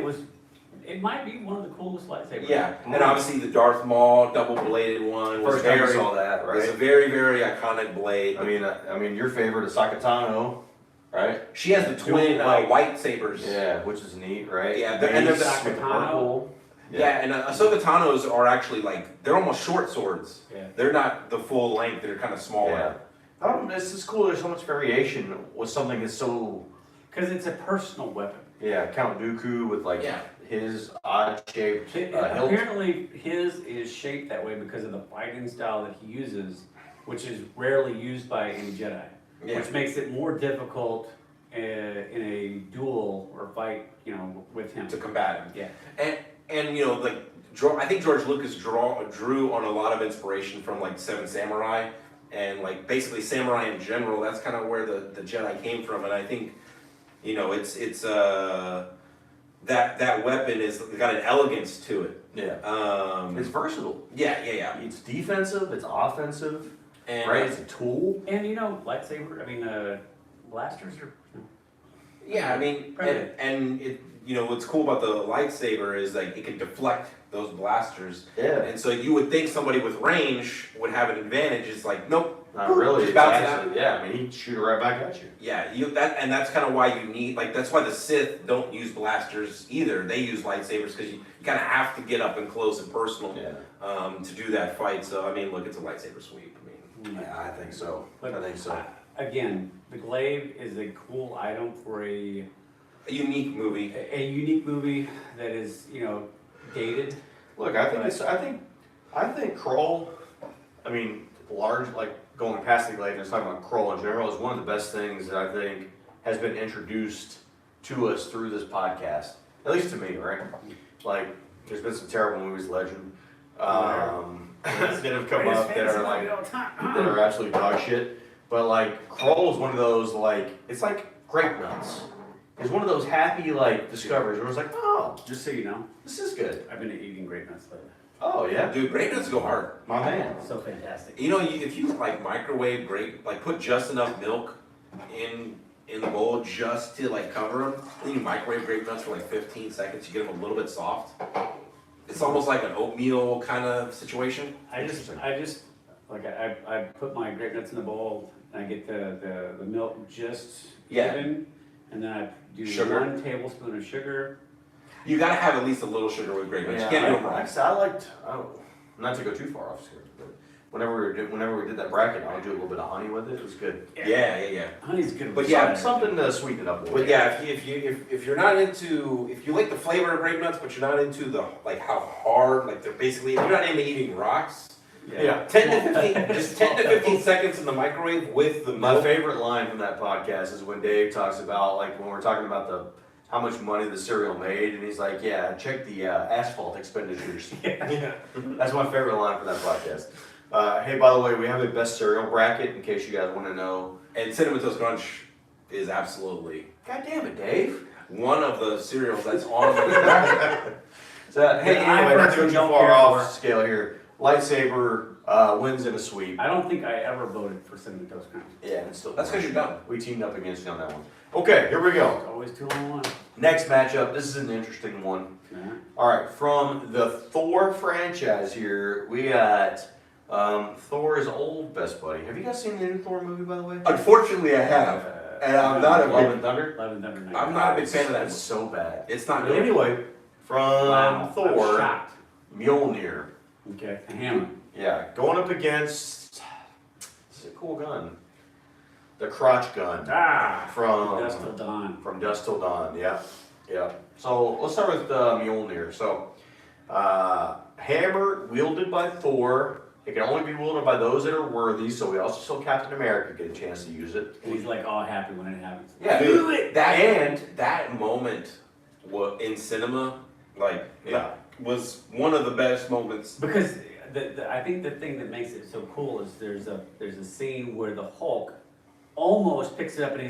it might be one of the coolest lightsabers. Yeah, and obviously the Darth Maul double-bladed one was First time you very, saw that, was a right? very, very iconic blade. I mean, your favorite is Sakatano, right? She has the twin white sabers. Yeah, which is neat, right? Yeah, and there's there's with the purple. Yeah, and Ahsoka Tano's are actually like, they're almost short swords. Yeah. They're not the full length, they're kind of smaller. Yeah. It's just cool. There's so much variation with something that's so. Because it's a personal weapon. Yeah, Count Dooku with like his odd-shaped hilt. Apparently, his is shaped that way because of the fighting style that he uses, which is rarely used by any Jedi, which makes it more difficult in a duel or fight, with him. To combat him. Yeah. And I think George Lucas drew on a lot of inspiration from like Seven Samurai and like basically samurai in general. That's kind of where the Jedi came from, and I think it's that weapon is got an elegance to it. Yeah. It's versatile. Yeah. It's defensive. It's offensive. And right. It's a tool. And lightsaber. Blasters are. Yeah, I mean, and it. What's cool about the lightsaber is like it can deflect those blasters. Yeah. And so you would think somebody with range would have an advantage. It's like, nope. Not really. Just bounce it out. Yeah, I mean, he'd shoot it right back at you. Yeah, that's kind of why you need, that's why the Sith don't use blasters either. They use lightsabers because you kind of have to get up and close and personal to do that fight. So, I mean, look, it's a lightsaber sweep. Yeah, I think so. But I think so. Again, the glaive is a cool item for a A unique movie. A unique movie that is, dated. Look, I think Kroll, I mean, large, like going past the Legends, talking about Kroll in general, is one of the best things that I think has been introduced to us through this podcast. At least to me, right? Like, there's been some terrible movies, Legend, that have come up that are like, that are absolute dog shit. But like, Kroll is one of those, like, it's like grape nuts. It's one of those happy, like, discoveries where it's like, oh, Just so you know, this is good. I've been eating grape nuts lately. Oh, yeah. Dude, grape nuts go hard. My man. So fantastic. If you like microwave grape, like put just enough milk in the bowl just to like cover them, then you microwave grape nuts for like 15 seconds, you get them a little bit soft. It's almost like an oatmeal kind of situation. I put my grape nuts in the bowl and I get the milk just even, and then I do Sugar. 1 tablespoon of sugar. You gotta have at least a little sugar with grape nuts. You can't do them wrong. Not to go too far off here, but whenever we did that bracket, I would do a little bit of honey with it. It was good. Yeah. Honey's good. But yeah, Something to sweeten it up a little But bit. yeah, if you're not into, if you like the flavor of grape nuts, but you're not into the like how hard, like they're basically, if you're not into eating rocks, Yeah. 10 to 15, just 10 to 15 seconds in the microwave with the My milk. favorite line from that podcast is when Dave talks about, like, when we're talking about how much money the cereal made, and he's like, yeah, check the asphalt expenditures. Yeah. That's my favorite line from that podcast. Hey, by the way, we have a best cereal bracket in case you guys want to know. And Cinnamon Toast Crunch is absolutely God damn it, Dave. one of the cereals that's on the bracket. So, hey, Yeah, anyway, not to go I too don't far care off for- scale here. Lightsaber wins in a sweep. I don't think I ever voted for Cinnamon Toast Crunch. Yeah, it's still. That's because you're dumb. We teamed up against you on that one. Okay, here we go. It's always 2 on 1. Next matchup. This is an interesting one. Yeah. All right, from the Thor franchise here, we got Thor's old best buddy. Have you guys seen the new Thor movie, by the way? Unfortunately, I have. And I'm not a Love and Thunder? Love and Thunder Night. I'm not a big fan of that. It's so bad. It's not But good. anyway, from Wow, I'm Thor, shocked. Mjolnir. Okay, a hammer. Yeah, going up against. This is a cool gun. The crotch gun from Dust Till Dawn. From Dusk Till Dawn. Yeah. So let's start with Mjolnir. So, hammer wielded by Thor. It can only be wielded by those that are worthy. So we also saw Captain America get a chance to use it. And he's like all happy when it happens. Yeah, Do it. That moment in cinema, like, Yeah. was one of the best moments. Because I think the thing that makes it so cool is there's a scene where the Hulk almost picks it up and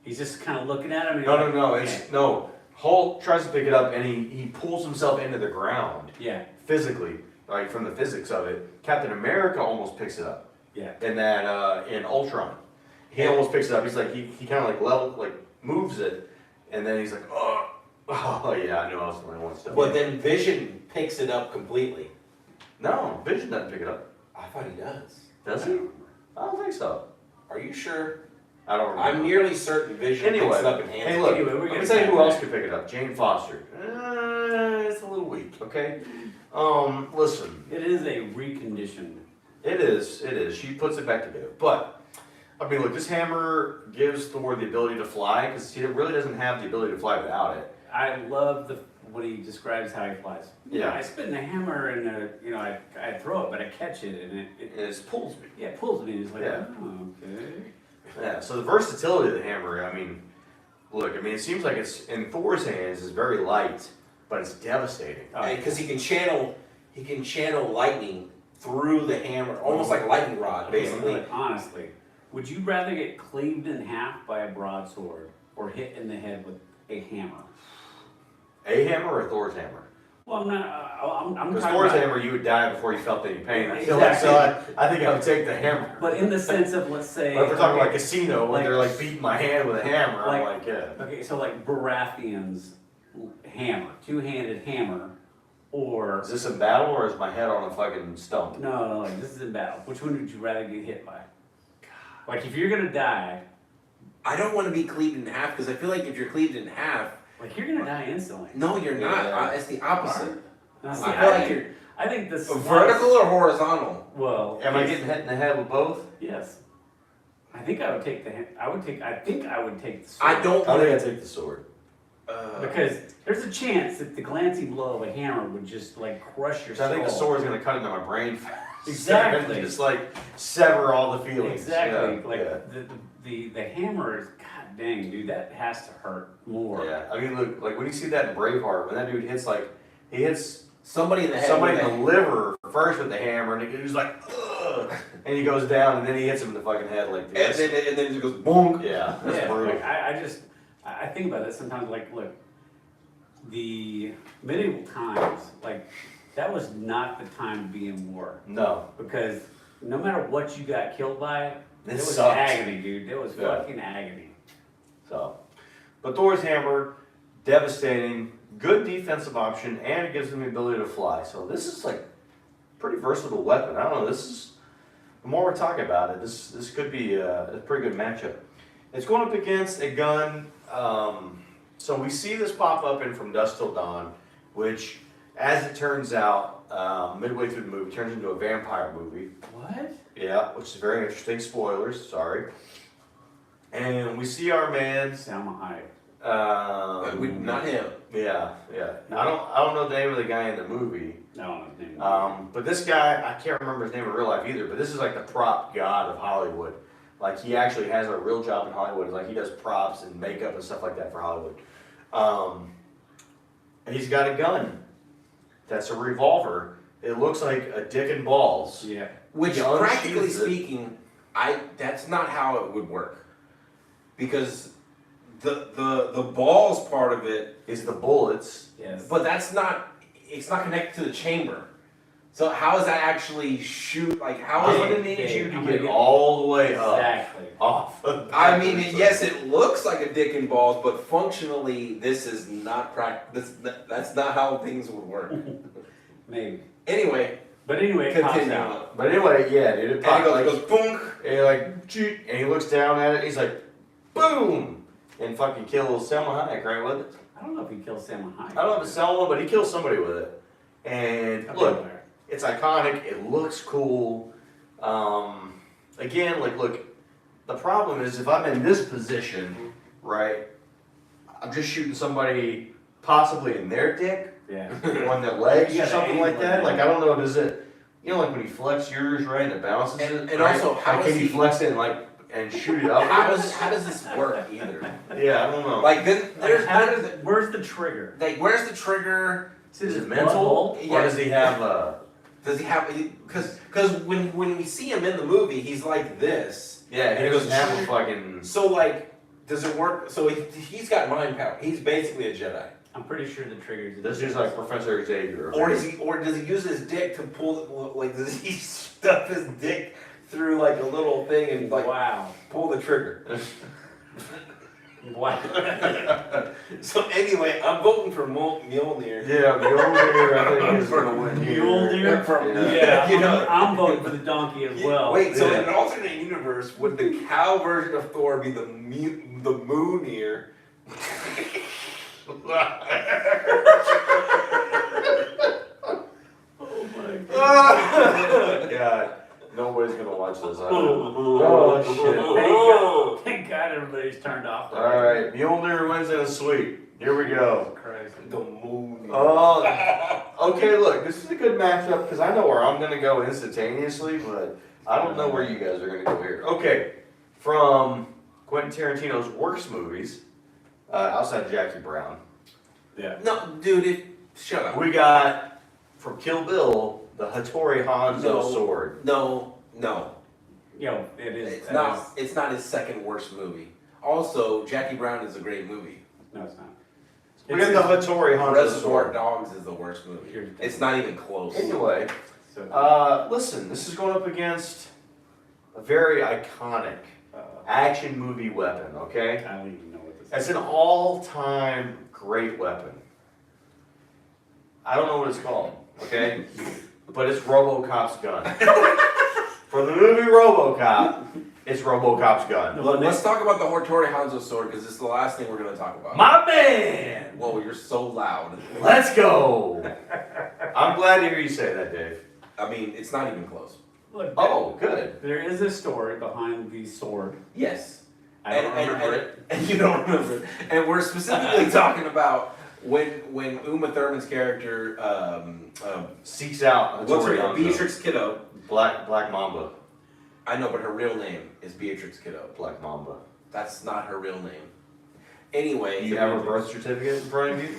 he's just kind of looking at him. And No. Hulk tries to pick it up and he pulls himself into the ground Yeah. physically, like from the physics of it. Captain America almost picks it up. Yeah. In Ultron, he almost picks it up. He's like he kind of like moves it, and then he's like, oh yeah, I knew I was the only one still. But then Vision picks it up completely. No, Vision doesn't pick it up. I thought he does. Does he? I don't think so. Are you sure? I don't remember. I'm nearly certain Vision Anyway, picks it up and hands hey, it. look, Anyway, we're let gonna me tell you get who back. else could pick it up. Jane Foster. It's a little weak, okay? Listen. It is a reconditioned. It is. She puts it back together. But, I mean, look, this hammer gives Thor the ability to fly, because he really doesn't have the ability to fly without it. I love when he describes how he flies. Yeah. I spin the hammer and I throw it, but I catch it and It pulls me. it pulls me. It's like, Yeah. oh, okay. Yeah, so the versatility of the hammer, I mean, look, it seems like it's, in Thor's hands, is very light, but it's devastating. Because he can channel lightning through the hammer, almost like a lightning rod, basically. Like, honestly, would you rather get cleaved in half by a broadsword or hit in the head with a hammer? A hammer or Thor's hammer? Well, I'm not. I'm Because talking Thor's about, hammer, you would die before you felt any pain. I feel Exactly. like, so I think I would take the hammer. But in the sense of, let's say, But if we're talking like casino, when like- they're like beating my hand with a hammer, I'm like- like, yeah. okay, so like Baratheon's hammer, two-handed hammer, or Is this in battle or is my head on a fucking stump? no, like this is in battle. Which one would you rather get hit by? Like if you're gonna die, I don't want to be cleaved in half because I feel like if you're cleaved in half, like you're gonna die instantly. no, you're not. Yeah. It's the opposite. Now, see, I feel like think- I think this Vertical or horizontal? Well, Am I getting hit in the head with both? yes. I think I would take the. I think I would take the. I sword. don't I want think I'd to. take the sword. Because there's a chance that the glancing blow of a hammer would just like crush your So I skull. think the sword's gonna cut into my brain. Exactly. Just like sever all the feelings. Exactly. Yeah, Like yeah. the hammer is, god dang, dude, that has to hurt more. Yeah, I mean, look, like when you see that in Braveheart, when that dude hits he hits Somebody in the head. somebody in the liver first with the hammer, and he's like, ugh, and he goes down, and then he hits him in the fucking head like this. And then it goes boom. Yeah, that's Yeah, brutal. like, I think about that sometimes. Like, look, the medieval times, like that was not the time to be in war No, because no matter what you got killed by, it was sucked. agony, dude. It was Yeah. fucking agony. So, but Thor's hammer, devastating, good defensive option, and it gives him the ability to fly. So this is like pretty versatile weapon. I don't know. This is the more we're talking about it, this could be a pretty good matchup. It's going up against a gun. So we see this pop up in From Dusk Till Dawn, which, as it turns out, midway through the movie, turns into a vampire movie. What? Yeah, which is very interesting. Spoilers, sorry. And we see our man. Salma Hayek. Not him. Yeah. I don't know the name of the guy in the movie. No, his name. But this guy, I can't remember his name in real life either. But this is like the prop god of Hollywood. Like he actually has a real job in Hollywood. Like he does props and makeup and stuff like that for Hollywood. And he's got a gun. That's a revolver. It looks like a dick and balls. Yeah. Which, He practically unsheathes it. speaking, that's not how it would work. Because the balls part of it, Is the bullets. Yes. but it's not connected to the chamber. So how does that actually shoot? Like how I'm is gonna it? need you to I'm get gonna all the way up Exactly. off. Of I mean, yes, it looks like a dick and balls, but functionally, this is not That's not how things would work. Maybe. Anyway, But anyway, it pops continue. out. But anyway, yeah, dude. It And popped, it goes boom. and he like, cheat, and he looks down at it. He's like, boom, and fucking kills Selma Hayek, right with it. I don't know if he kills Salma Hayek. I don't know if it's Selma, but he kills somebody with it. And look, it's iconic. It looks cool. Again, like, look, the problem is if I'm in this position, right, I'm just shooting somebody possibly in their dick, Yeah. or on their legs, You or gotta something aim like for that. it. Like, I don't know, does it, you know, like when you flex yours, right, and it bounces And it, also, right? how Like, is can you he- flex it and like and shoot it up? How does this work either? Yeah, I don't know. Like then Where's the trigger? like where's the trigger? Is it his mental, butthole? or does he have Does he have? Because when we see him in the movie, he's like this. yeah, he It doesn't goes- have a fucking. So like, does it work? So he's got mind power. He's basically a Jedi. I'm pretty sure the trigger's. This is like Professor Xavier. Or does he use his dick to pull? Like does he stuff his dick through like a little thing and like Wow. pull the trigger? Wow. So anyway, I'm voting for Mjolnir. Yeah, the Mjolnir, I think, is gonna win here. Mjolnir? From- Yeah, You know- I'm voting for the donkey as well. Wait, so Yeah. in an alternate universe, would the cow version of Thor be the Moonir? Oh my god. God, nobody's gonna watch this. Oh, shit. Thank God everybody's turned off. All right, Mjolnir wins in a sweep. Here we go. Christ. The Moonir. Oh, okay. Look, this is a good matchup because I know where I'm gonna go instantaneously, but I don't know where you guys are gonna go here. Okay, from Quentin Tarantino's worst movies, outside of Jackie Brown, Yeah. No, dude, shut up. we got from Kill Bill the Hattori Hanzo No. sword. No. Yo, it is. It's that not. is- It's not his second worst movie. Also, Jackie Brown is a great movie. No, it's not. We got the Hattori Hanzo Reservoir sword. Dogs is the worst movie. Here's- It's not even close. Anyway, So, listen, this is going up against a very iconic action movie weapon. Okay. I don't even know what this It's is. an all-time great weapon. I don't know what it's called, okay? But it's Robocop's gun. For the movie Robocop, it's Robocop's gun. Let's talk about the Hattori Hanzo sword because this is the last thing we're going to talk about. My man! Whoa, you're so loud. Let's go! I'm glad to hear you say that, Dave. I mean, it's not even close. Look, Oh, good. there is a story behind the sword. Yes. I don't remember it. And you don't remember it. And we're specifically talking about when Uma Thurman's character Seeks out what's her Hattori name? Hanzo. Beatrix Kiddo. Black Mamba. I know, but her real name is Beatrix Kiddo. Black Mamba. That's not her real name. Anyway, Do you have her birth certificate in front of you?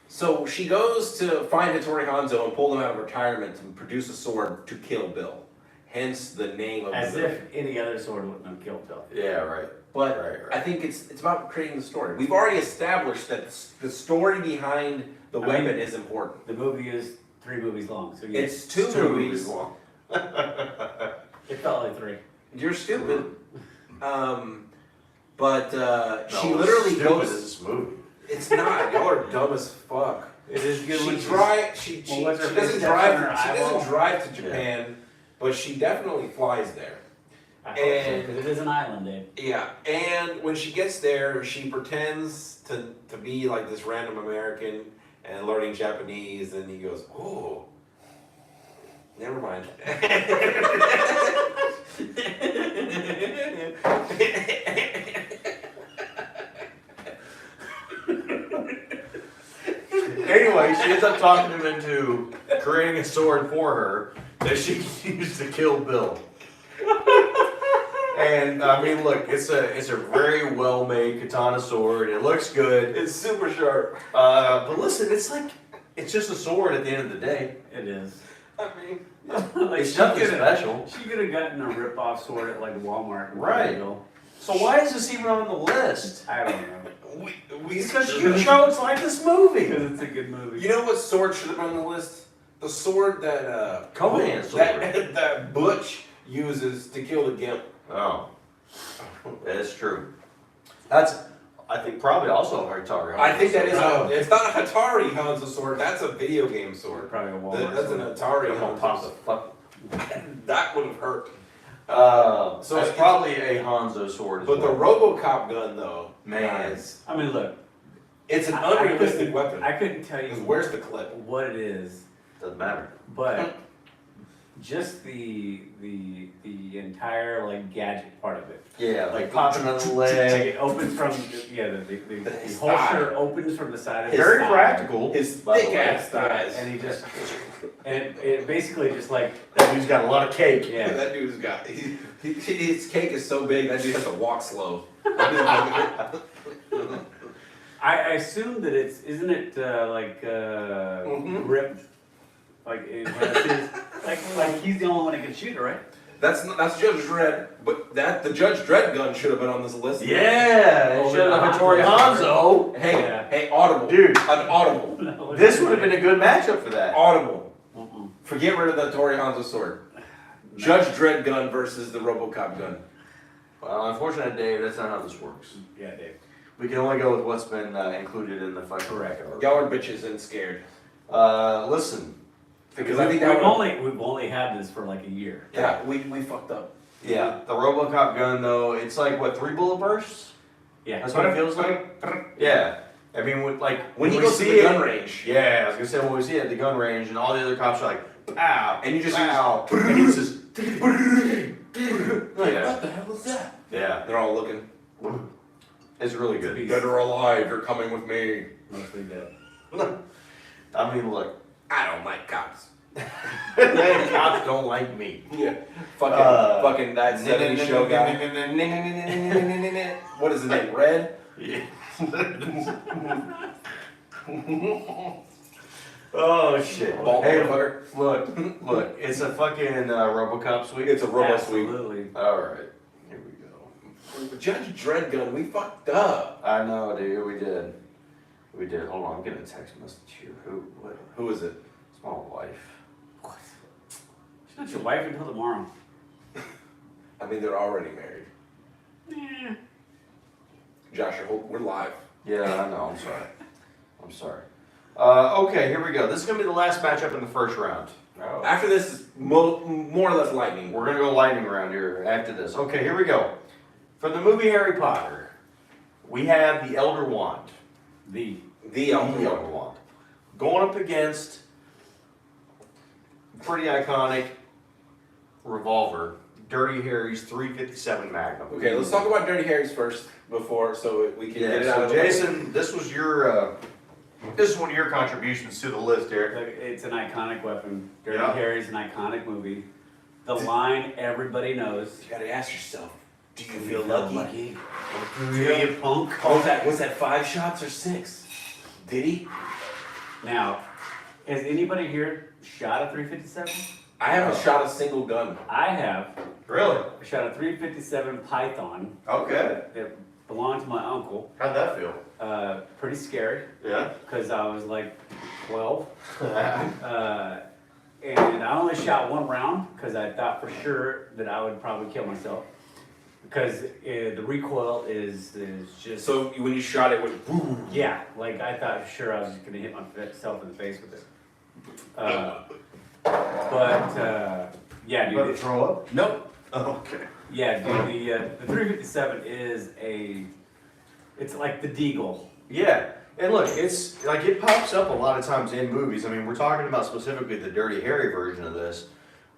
so she goes to find Hattori Hanzo and pull him out of retirement to produce a sword to kill Bill. Hence the name of As the if any other sword wouldn't have killed Bill. Yeah, right. But Right. I think it's about creating the story. We've already established that the story behind the weapon is important. The movie is 3 movies long, so yes, It's two movies. long. it felt like 3. You're stupid. But she No, literally stupid goes. is this movie. It's not. Y'all are dumb as fuck. It is good She when drive. She what's her doesn't face drive. on her She eyeball? doesn't drive to Japan, but she definitely flies there. I hope so, and- 'cause it is an island, Dave. Yeah, and when she gets there, she pretends to be like this random American and learning Japanese, and he goes, "Oh, never mind." Anyway, she ends up talking him into creating a sword for her that she can use to kill Bill. And I mean, look, it's a very well made katana sword. It looks good. It's super sharp. But listen, it's just a sword at the end of the day. It is. I mean, Like, It's she nothing could've- special. She could have gotten a rip-off sword at like Walmart. Right. So why is this even on the list? I don't know. we Because you chose like this movie. Because it's a good movie. You know what sword should have been on the list? The sword that Conan sword. that Butch uses to kill the Gimp. Oh, that's true. That's, I think, probably also a Hattori. I think that is. Oh. It's not a Hattori Hanzo sword. That's a video game sword. Probably a Walmart. That's an sword. Atari I'm gonna pop the Hanzo. fuck. That would have hurt. So So it's it's- probably a Hanzo sword as But the well. Robocop gun, though, Man. guys, I mean, look. it's an I unrealistic couldn't- weapon. I couldn't tell you Because where's the clip? what it is, Doesn't matter. but just the entire like gadget part of it. Yeah, like Like popping on the Like leg. it opens from the His holster thigh. opens from the side of His his Very thigh. practical. His by the thick way. ass thighs. And he just and it basically just like That dude's got a lot of cake. yeah. That dude's got. His cake is so big that dude has to walk slow. I assume that isn't it Mhm. ripped like like he's the only one that can shoot it, right? That's Judge Dredd, but the Judge Dredd gun should have been on this list. Yeah, it Over should the have Hattori Hanzo. Hanzo. Hey, Yeah. hey, audible, Dude. an audible, No, This would have been a good matchup for that. audible. Mm-mm. Forget rid of the Hattori Hanzo sword. Judge Dredd gun versus the Robocop gun. Well, unfortunately, Dave, that's not how this works. Yeah, Dave. We can only go with what's been included in the fucking Correct. record. Y'all are bitches and scared. Listen. Because I think that we've only had this for like a year. yeah, we fucked up. Yeah, the Robocop gun though, it's like what, 3 bullet bursts? Yeah. That's what it feels like. Yeah. I mean, When he we goes to see the it- gun range. Yeah, I was gonna say when we see it at the gun range, and all the other cops are like, pow, And you just pow, and he's just, Like, yeah, what the hell was that? yeah, They're all looking. it's really good. Beast. Dead or alive, you're coming with me. Mostly dead. I mean, look, I don't like cops. cops don't like me. Yeah. Fucking, fucking that 70s show guy. What is his name? Red? Yeah. Oh shit! Bald Hey, motherfucker. look, it's a fucking Robocop suite. It's a robo sweep. Absolutely. All right, here we go. Judge Dredd gun, we fucked up. I know, dude. We did. Hold on, I'm getting a text message here. What? Who is it? It's my wife. What? She's not your wife until tomorrow. I mean, they're already married. Eh. Josh, we're live. Yeah, I know. I'm sorry. I'm sorry. Okay, here we go. This is gonna be the last matchup in the first round. After this is more or less lightning. We're gonna go lightning round here after this. Okay, here we go. For the movie Harry Potter, we have the Elder Wand. The The Elder Wand. Going up against pretty iconic revolver, Dirty Harry's 357 Magnum. Okay, let's talk about Dirty Harry's first so we can get it out So of the way. Jason, this was your this is one of your contributions to the list here. Like, it's an iconic weapon. Dirty Yeah. Harry's an iconic movie. The line everybody knows. You gotta ask yourself, do you feel lucky? Do you punk? Was that 5 shots or 6? Did he? Now, has anybody here shot a 357? I haven't shot a single gun. I have. Really? I shot a 357 Python Okay. that belonged to my uncle. How'd that feel? Pretty scary Yeah. because I was like 12. And I only shot 1 round because I thought for sure that I would probably kill myself. Because the recoil is just... So when you shot it, went boom. Yeah, like I thought for sure I was just going to hit myself in the face with it. Yeah, You about to dude. throw up? Nope. Oh, okay. Yeah, dude, the 357 is it's like the Deagle. Yeah. And look, it's like it pops up a lot of times in movies. I mean, we're talking about specifically the Dirty Harry version of this,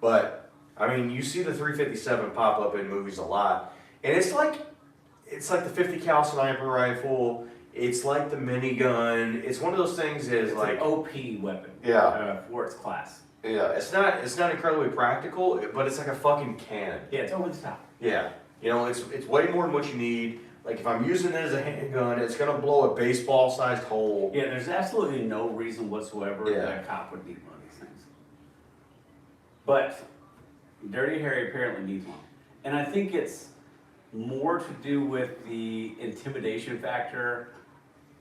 but I mean, you see the 357 pop up in movies a lot, and it's like the 50 cal sniper rifle. It's like the minigun. It's one of those things is It's like an OP weapon. Yeah. For its class. yeah, it's not incredibly practical, but it's like a fucking cannon. Yeah, it's over the top. Yeah, you know, it's way more than what you need. Like if I'm using it as a handgun, it's gonna blow a baseball-sized hole. Yeah, there's absolutely no reason whatsoever Yeah. that a cop would need one of these things. But Dirty Harry apparently needs one. And I think it's more to do with the intimidation factor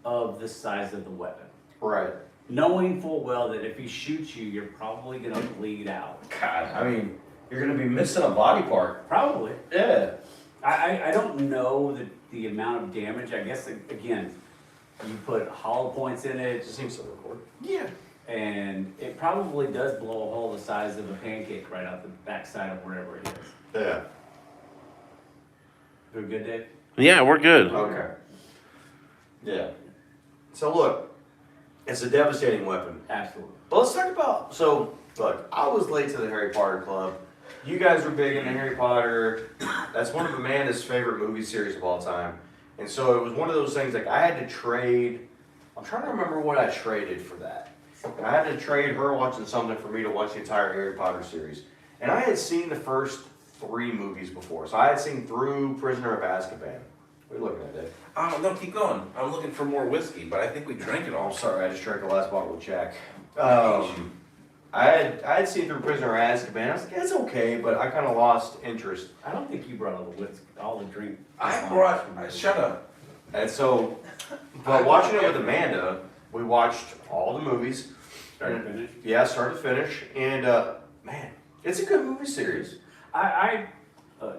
of the size of the weapon. Right. Knowing full well that if he shoots you, you're probably gonna bleed out. God, I mean, you're gonna be missing a body part. Probably. Yeah. I don't know the amount of damage. I guess, again, you put hollow points in it, It seems to record. Yeah. and it probably does blow a hole the size of a pancake right out the backside of wherever it is. Yeah. We're good, Dave? Yeah, we're good. Okay. Yeah. So look, it's a devastating weapon. Absolutely. But let's talk about, so look, I was late to the Harry Potter Club. You guys were big into Harry Potter. That's one of Amanda's favorite movie series of all time. And so it was one of those things like I had to trade, I'm trying to remember what I traded for that. I had to trade her watching something for me to watch the entire Harry Potter series. And I had seen the first 3 movies before. So I had seen through Prisoner of Azkaban. What are you looking at, Dave? Oh, no, keep going. I'm looking for more whiskey, but I think we drank it Oh, all. sorry, I just drank the last bottle with Jack. I had seen through Prisoner of Azkaban. I was like, it's okay, but I kind of lost interest. I don't think you brought all the drink. Shut up. And so, but watching it with Amanda, we watched all the movies. Start to finish. Yeah, start to finish. And man, it's a good movie series. I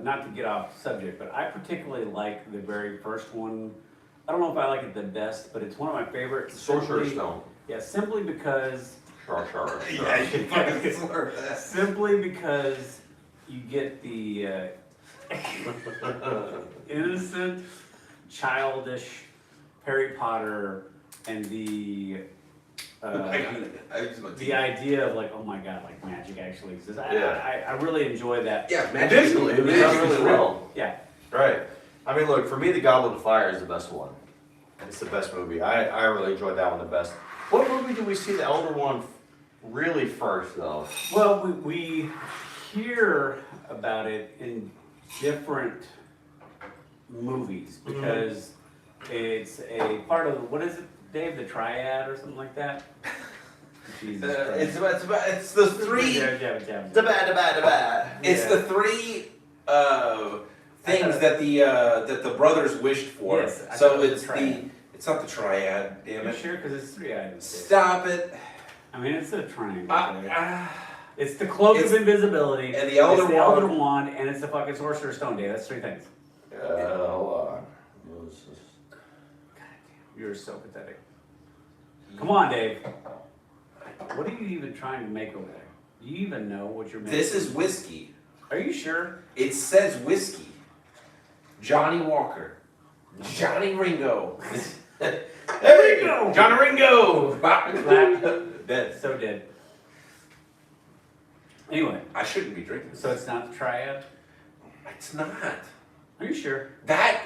not to get off subject, but I particularly like the very first one. I don't know if I like it the best, but it's one of my favorites. Sorcerer's Stone. Yeah, simply because Sure. Yeah, you fucking slurp that. simply because you get the innocent, childish Harry Potter and the idea of like, oh my god, like magic actually exists. I really enjoy that. Yeah, magic. Visually, it was done really well. Yeah. Right. I mean, look, for me, The Goblet of Fire is the best one. It's the best movie. I really enjoyed that one the best. What movie did we see the Elder One really first, though? Well, we hear about it in different movies because it's a part of, what is it, Dave, the triad or something like that? Jesus Christ. It's the 3. It's the 3 things that the brothers wished for. Yes, I so thought it was it's the triad. it's not the triad. Damn You it! sure? Because it's 3 items. Dave. Stop it. I mean, it's a triangle. It's the cloak of invisibility. And the Elder it's the Wand. Elder Wand, and it's the fucking Sorcerer's Stone, Dave. That's 3 things. Hold on. God damn, you're so pathetic. Come on, Dave. What are you even trying to make over there? Do you even know what you're making? This is whiskey. Are you sure? It says whiskey. Johnny Walker. Johnny Ringo. There you go! John Ringo! Dead. So dead. Anyway, I shouldn't be drinking this. so it's not the triad? It's not. Are you sure? That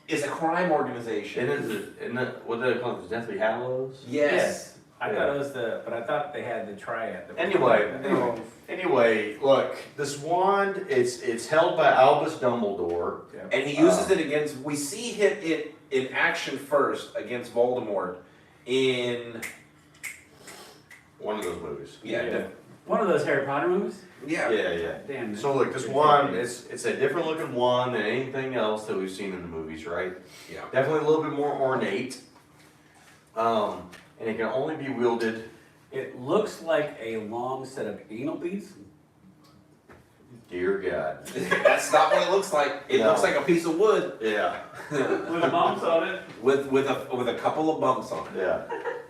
is a crime organization. Isn't it what they call it? Deathly Hallows? Yes. I thought it was but I thought they had the triad. Anyway, look, this wand, it's held by Albus Dumbledore. Yeah. And he uses it against. We see him in action first against Voldemort in One of those movies. One of those Harry Potter movies? Yeah. Damn. So look, this wand, it's a different looking wand than anything else that we've seen in the movies, right? Yeah. Definitely a little bit more ornate. And it can only be wielded. It looks like a long set of anal beads. Dear God. That's not what it looks like. It No. looks like a piece of wood Yeah. With bumps on it. with a couple of bumps on it. Yeah.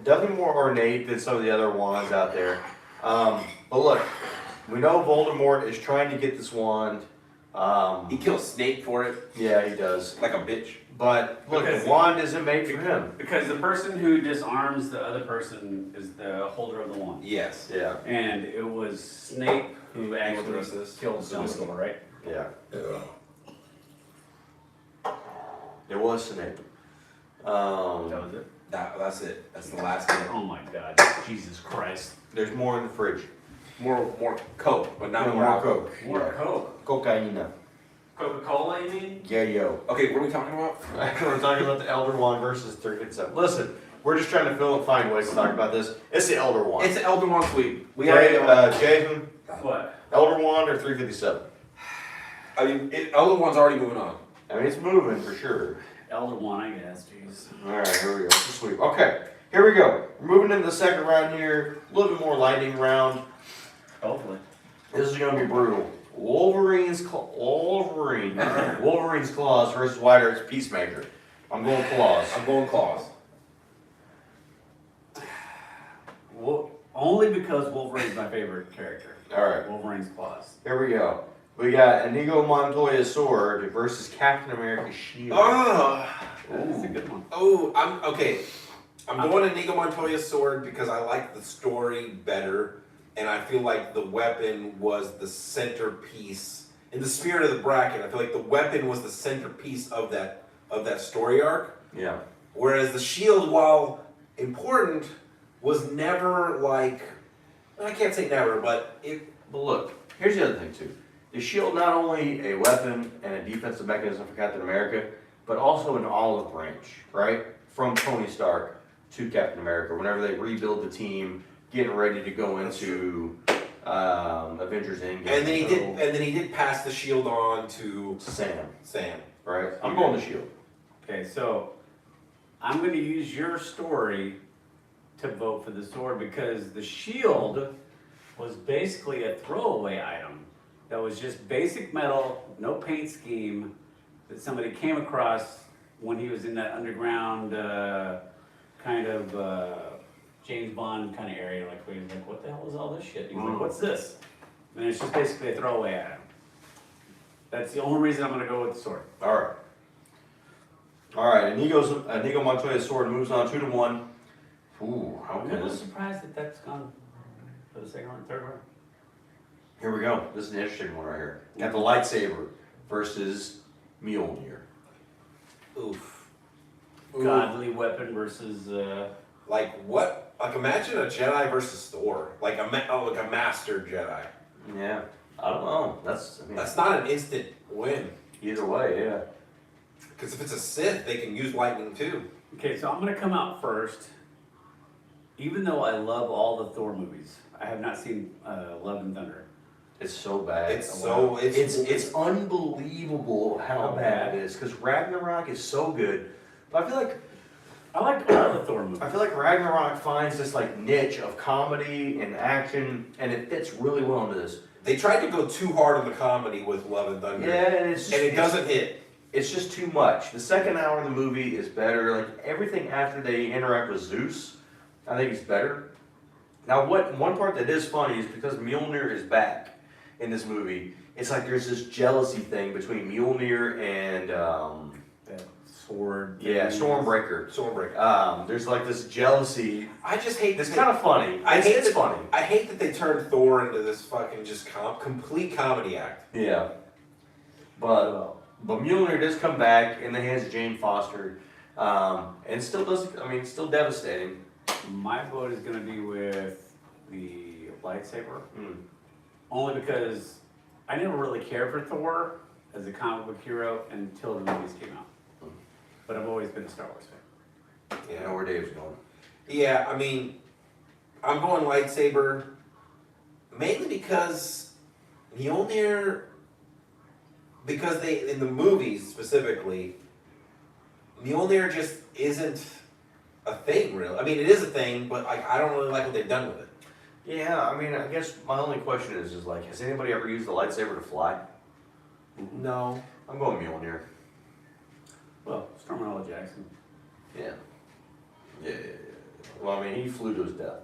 Definitely more ornate than some of the other wands out there. But look, we know Voldemort is trying to get this wand. He kills Snape for it Yeah, he does. like a bitch. But look, Because the wand isn't made for him. Because the person who disarms the other person is the holder of the wand. Yes. Yeah, And it was Snape who actually rest of this? killed Dumbledore, right? yeah. It was Snape. That was it? That's it. That's the last bit. Oh my God. Jesus Christ. There's more in the fridge. More Coke, but not No, more more alcohol. Coke. More Coke. Cocaine. Coca-Cola, you mean? Yeah, yo. Okay, what are we talking about? We're talking about the Elder Wand versus 37. Listen, we're just trying to find ways to talk about this. It's the Elder Wand. It's an Elder Wand sweep. We already Okay, know. Jason, What? Elder Wand or 357? I mean, Elder Wand's already moving on. I mean, it's moving for sure. Elder One, I guess. Jeez. All right, here we go. It's a sweep. Okay, here we go. We're moving into the second round here. A little bit more lightning round. Hopefully. This is going to be brutal. Wolverine's claws versus Whiteheart's Peacemaker. I'm going claws. I'm going claws. Well, only because Wolverine's my favorite character. All right, Wolverine's claws. here we go. We got Inigo Montoya's sword versus Captain America's shield. That's a good one. I'm okay. I'm going to Inigo Montoya's sword because I like the story better, and I feel like the weapon was the centerpiece. In the spirit of the bracket, I feel like the weapon was the centerpiece of that story arc. Yeah. Whereas the shield, while important, was never like, I can't say never, but it. But look, here's the other thing too. The shield not only a weapon and a defensive mechanism for Captain America, but also an olive branch, right? From Tony Stark to Captain America. Whenever they rebuild the team, getting ready to go into Avengers Endgame. And then he did pass the shield on to Sam, right? I'm Okay. going the shield. Okay, so I'm going to use your story to vote for the sword because the shield was basically a throwaway item that was just basic metal, no paint scheme, that somebody came across when he was in that underground kind of James Bond kind of area, like where he was like, what the hell is all this shit? He was like, what's this? And it's just basically a throwaway item. That's the only reason I'm going to go with the sword. All right. Inigo Montoya's sword moves on 2-1. Ooh, I'm a okay. little surprised that that's gone for the second round, third round. Here we go. This is an interesting one right here. You got the lightsaber versus Mjolnir. Oof. Godly weapon versus. Like what? Like imagine a Jedi versus Thor. Like a master Jedi. Yeah. I don't know. That's not an instant win. either way. Yeah. Because if it's a Sith, they can use lightning too. Okay, so I'm gonna come out first. Even though I love all the Thor movies, I have not seen Love and Thunder. It's so bad. It's unbelievable how bad it is. Because Ragnarok is so good, but I like all the Thor movies. I feel like Ragnarok finds this like niche of comedy and action, and it fits really well into this. They tried to go too hard on the comedy with Love and Thunder. Yeah, and it doesn't hit. It's just too much. The second hour of the movie is better. Like everything after they interact with Zeus, I think it's better. Now, one part that is funny is because Mjolnir is back in this movie. It's like there's this jealousy thing between Mjolnir and That sword. Stormbreaker. There's like this jealousy. I just hate It's kind of funny. It's funny. I hate that they turned Thor into this fucking just complete comedy act. Yeah. But Mjolnir does come back in the hands of Jane Foster, and still does. I mean, still devastating. My vote is going to be with the lightsaber, Mm. only because I never really cared for Thor as a comic book hero until the movies came out. But I've always been a Star Wars fan. I know where Dave's going. Yeah, I mean, I'm going lightsaber mainly because because they, in the movies specifically, Mjolnir just isn't a thing, really. I mean, it is a thing, but I don't really like what they've done with it. Yeah, I mean, I guess my only question is like, has anybody ever used the lightsaber to fly? No. I'm going Mjolnir. Well, Stormwell Jackson. Yeah. Yeah. Well, I mean, he flew to his death.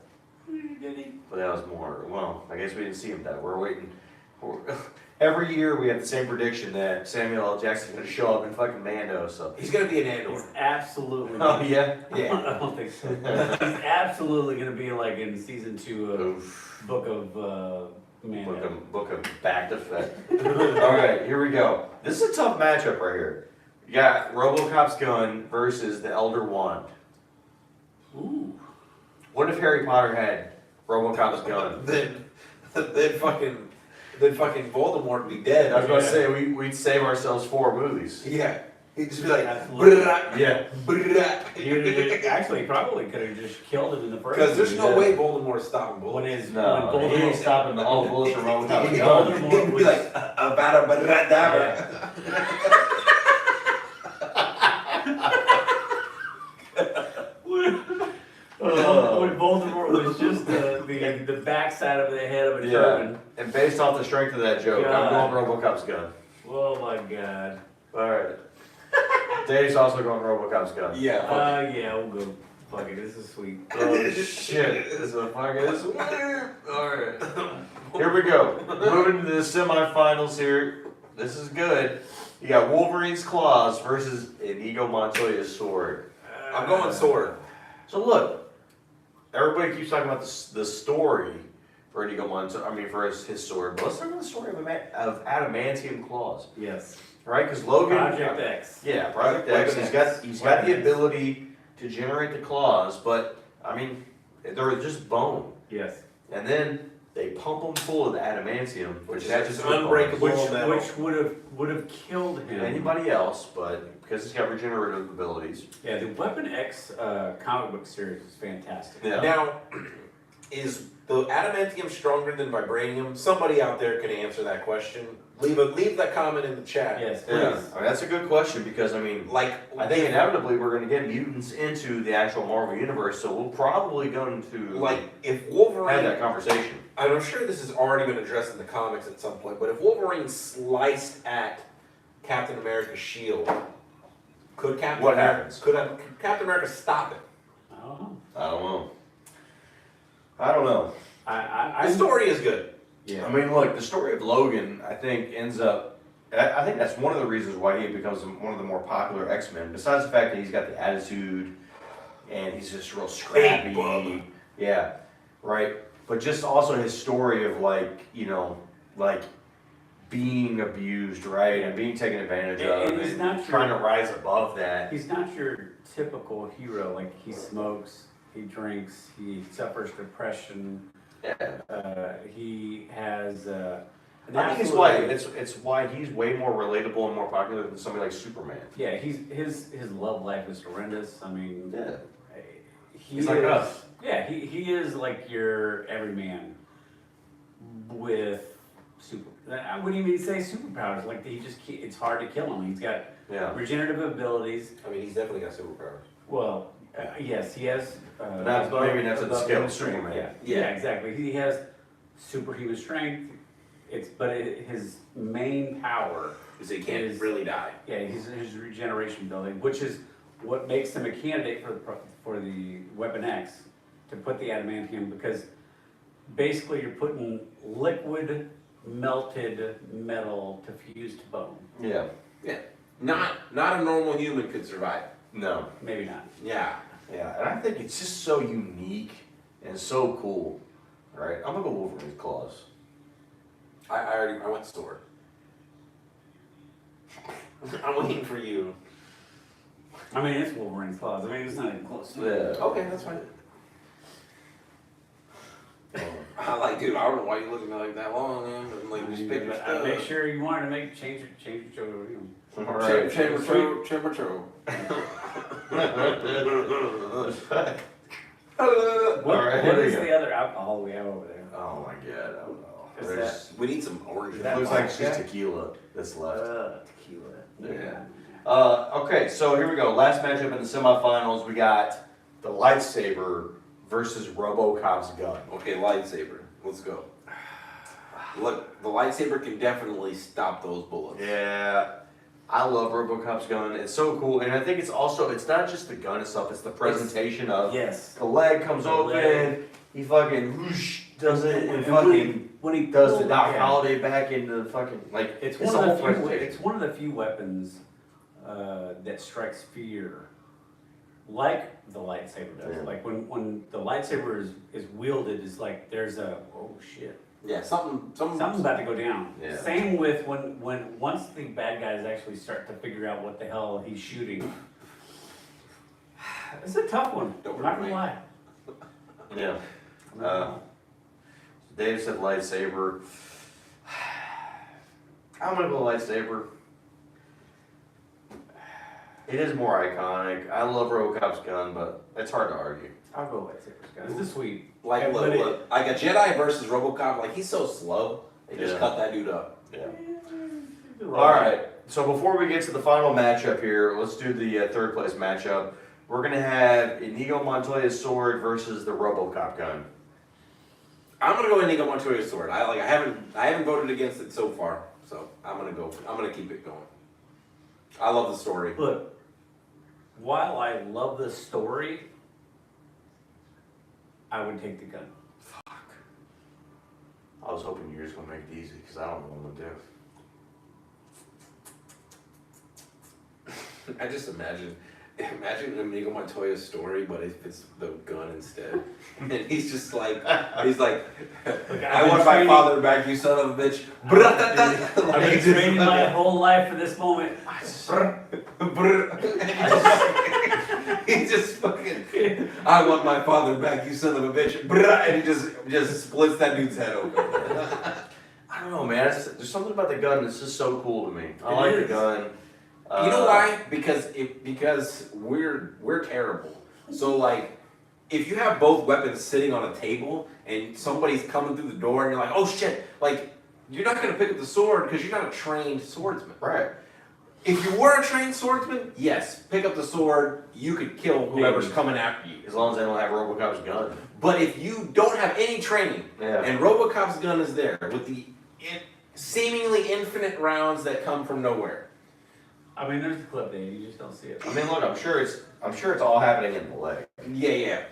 Did he? But that was more, well, I guess we didn't see him die. We're waiting. Every year we have the same prediction that Samuel L. Jackson's going to show up in fucking Mando, so. He's going to be an Andor. He's absolutely. Oh, yeah? Yeah. I don't think so. He's absolutely going to be like in season 2 of Oof. Book of Mando. Book of Back Effect. Alright, here we go. This is a tough matchup right here. You got Robocop's gun versus the Elder Wand. Ooh. What if Harry Potter had Robocop's gun? Then fucking Voldemort would be dead. I was going to say, we'd save ourselves 4 movies. Yeah. He'd just be like, Absolutely. "Brrrah, Yeah. brrrah." Actually, probably could have just killed him in the first. Because there's movie. no way Voldemort's stopping When bullets. his No, when he ain't Voldemort stopping all the bullets from Robocop's He'd gun. Voldemort be like, "Avada Badabra." when Voldemort was just the backside of the head of a Yeah. turban. And based off the strength of that joke, God. I'm going Robocop's gun. Oh my god. Alright. Dave's also going Robocop's gun. Yeah. Yeah, we'll go. Fuck it, this is sweet. Oh shit. This is a fucking. Alright. Here we go. Moving to the semifinals here. This is good. You got Wolverine's claws versus Inigo Montoya's sword. I'm going sword. So look, everybody keeps talking about the story for Inigo Montoya. I mean, for his sword. But let's talk about the story of Adamantium claws, Yes. right? Because Logan. Project X. Yeah, Project X. He's got the ability to generate the claws, but I mean, they're just bone. Yes. And then they pump them full of the adamantium, which Is is unbreakable. Which would have killed him. anybody else, but because it's got regenerative abilities. Yeah, the Weapon X comic book series is fantastic. Yeah. Now, is the adamantium stronger than vibranium? Somebody out there can answer that question. Leave that comment in the chat. Yes, please. Yeah, I mean, that's a good question because I mean, Like, I think inevitably we're going to get mutants into the actual Marvel universe, so we're probably going to like if have Wolverine, that conversation. and I'm sure this has already been addressed in the comics at some point, but if Wolverine sliced at Captain America's shield, could Captain What America, happens? could Captain America stop it? I don't know. I don't know. I don't know. I The story is good. Yeah. I mean, look, the story of Logan, I think, ends up. I think that's one of the reasons why he becomes one of the more popular X-Men. Besides the fact that he's got the attitude, and he's just real scrappy. Yeah, right. But just also his story of like being abused, right, and being taken advantage of, And he's not trying to your- rise above that. He's not your typical hero. Like he smokes, he drinks, he suffers depression. Yeah. He has. I think it's why it's why he's way more relatable and more popular than somebody like Superman. Yeah, his love life is horrendous. I mean, Yeah. he's like us. Yeah, he is like your everyman with super. I wouldn't even say superpowers. Like it's hard to kill him. He's got Yeah. regenerative abilities. I mean, he's definitely got superpowers. Well, yes, he has. That's maybe not to the scale of strength. Superman. Yeah, exactly. He has superhuman strength. His main power Because he can't is really die. Yeah, his regeneration ability, which is what makes him a candidate for the Weapon X to put the adamantium, because basically you're putting liquid melted metal to fuse to bone. Yeah. Yeah. Not a normal human could survive. No. Maybe not. Yeah. Yeah, and I think it's just so unique and so cool. Right? I'm gonna go Wolverine's claws. I went sword. I'm waiting for you. I mean, it's Wolverine's claws. I mean, it's not even close. Yeah. Okay, that's fine. I'm like, dude, I don't know why you looking at me like that long, man. But like, just pick your I stuff. make sure you wanted to change your show. Alright. What Alright, here we is go. the other alcohol we have over there? Oh my god, I don't know. Is There's, We need some orange. it looks like it's just tequila that's left. Tequila. Yeah. Okay, so here we go. Last matchup in the semifinals, we got the Lightsaber versus Robocop's gun. Okay, lightsaber. Let's go. Look, the lightsaber can definitely stop those bullets. Yeah, I love Robocop's gun. It's so cool, and I think it's also, it's not just the gun itself, it's the presentation of Yes. the leg comes The open, leg. he fucking whoosh, does it, and And fucking when he does the pulled- Doc yeah. Holiday back into the fucking, like, It's the one whole of the few. presentation. It's one of the few weapons that strikes fear, like the lightsaber does. Yeah. Like when the lightsaber is wielded, it's like there's a oh shit, Yeah, something's something's about to go down. Yeah. Same with when once the bad guys actually start to figure out what the hell he's shooting. It's a tough one. Don't I'm not gonna worry. lie. Yeah. I'm not gonna lie. Dave said lightsaber. I'm gonna go lightsaber. It is more iconic. I love Robocop's gun, but it's hard to argue. I'll go lightsaber. Guys. This is sweet. like Yeah, look, but it- look, like a Jedi versus RoboCop. Like he's so slow. They just Yeah. cut that dude up. Yeah. All right. So before we get to the final matchup here, let's do the third place matchup. We're gonna have Inigo Montoya's sword versus the Robocop gun. I'm gonna go Inigo Montoya's sword. I haven't voted against it so far, so I'm gonna keep it going. I love the story. Look, while I love the story, I would take the gun. I was hoping you were just gonna make it easy because I don't know what I'm gonna do. I just imagine Inigo Montoya's story, but if it's the gun instead, and he's just like, I want my father back, you son of a bitch. I've been training my whole life for this moment. He just fucking, I want my father back, you son of a bitch. And he just splits that dude's head open. I don't know, man. There's something about the gun that's just so cool to me. I It like the is. gun. You know why? Because we're terrible. So like, if you have both weapons sitting on a table and somebody's coming through the door and you're like, oh shit, like you're not gonna pick up the sword because you're not a trained swordsman. Right. If you were a trained swordsman, yes, pick up the sword. You could kill whoever's coming after you. As long as they don't have Robocop's gun. But if you don't have any training Yeah. and Robocop's gun is there with the seemingly infinite rounds that come from nowhere. I mean, there's the clip there. You just don't see it. I mean, look, I'm sure it's all happening in the leg. Yeah.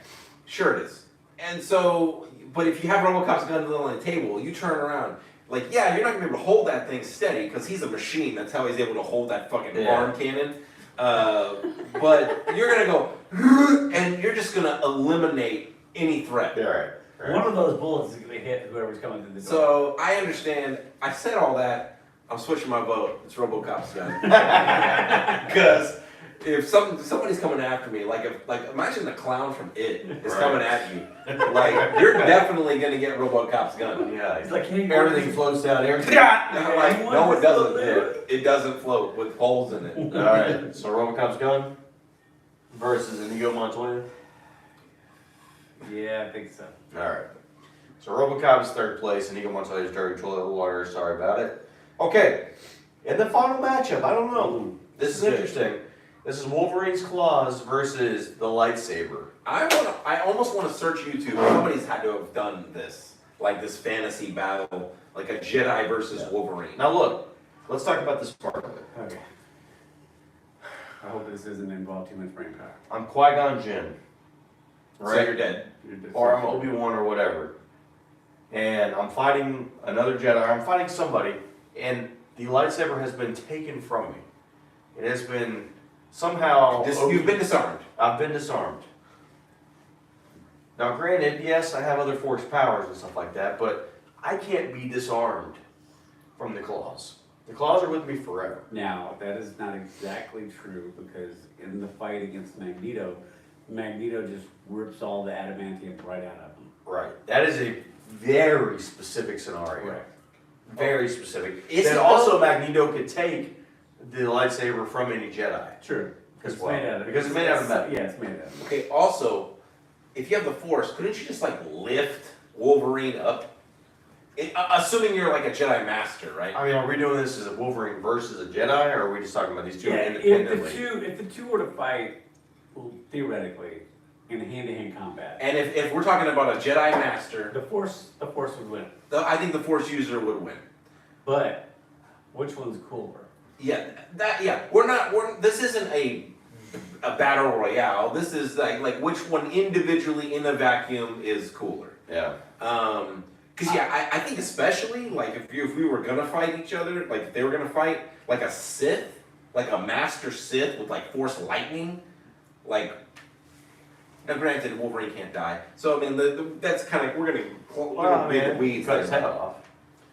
Sure it is. And so, but if you have Robocop's gun on the table, you turn around. Like, yeah, you're not gonna be able to hold that thing steady because he's a machine. That's how he's able to hold that fucking arm cannon. But you're gonna go, and you're just gonna eliminate any threat. Yeah, right. One of those bullets is gonna hit whoever's coming through the door. So I understand. I said all that. I'm switching my vote. It's RoboCop's gun. Because if somebody's coming after me, like imagine the clown from It is Right. coming at you, like you're definitely gonna get RoboCop's gun. Yeah. It's like, hey, Everything floats down. Everything. Like no, it doesn't. Yeah. It doesn't float with holes in it. All right. So Robocop's gun versus Inigo Montoya. Yeah, I think so. All right. So Robocop is third place. Inigo Montoya is dirty toilet water. Sorry about it. Okay. In the final matchup, I don't know. This is interesting. This is Wolverine's claws versus the lightsaber. I almost want to search YouTube. Somebody's had to have done this, like this fantasy battle, like a Jedi versus Wolverine. Now look, let's talk about this part of it. Okay. I hope this doesn't involve too much brain power. I'm Qui-Gon Jinn, So you're dead. or I'm Obi-Wan or whatever, and I'm fighting another Jedi, or I'm fighting somebody, and the lightsaber has been taken from me. It has been somehow... You've been disarmed. I've been disarmed. Now granted, yes, I have other force powers and stuff like that, but I can't be disarmed from the claws. The claws are with me forever. Now, that is not exactly true because in the fight against Magneto, Magneto just rips all the adamantium right out of him. Right. That is a very specific scenario. Correct. Very specific. Is Then it also though? Magneto could take the lightsaber from any Jedi. True. As It's well. made out of Because it's made out of metal. Yeah, it's made out of. Okay, also, if you have the Force, couldn't you just like lift Wolverine up? Assuming you're like a Jedi Master, right? I mean, are we doing this as a Wolverine versus a Jedi, or are we just talking about these two Yeah, independently? if the two were to fight, theoretically, in hand-to-hand combat, And if we're talking about a Jedi Master, the Force would win. I think the Force user would win. But which one's cooler? Yeah, this isn't a battle royale. This is like which one individually in a vacuum is cooler. Yeah. Because I think especially like if we were gonna fight each other, like if they were gonna fight like a Sith, like a Master Sith with like Force lightning, like. Now, granted, Wolverine can't die, so I mean that's kind of we're gonna be the weeds. cut his there. head off.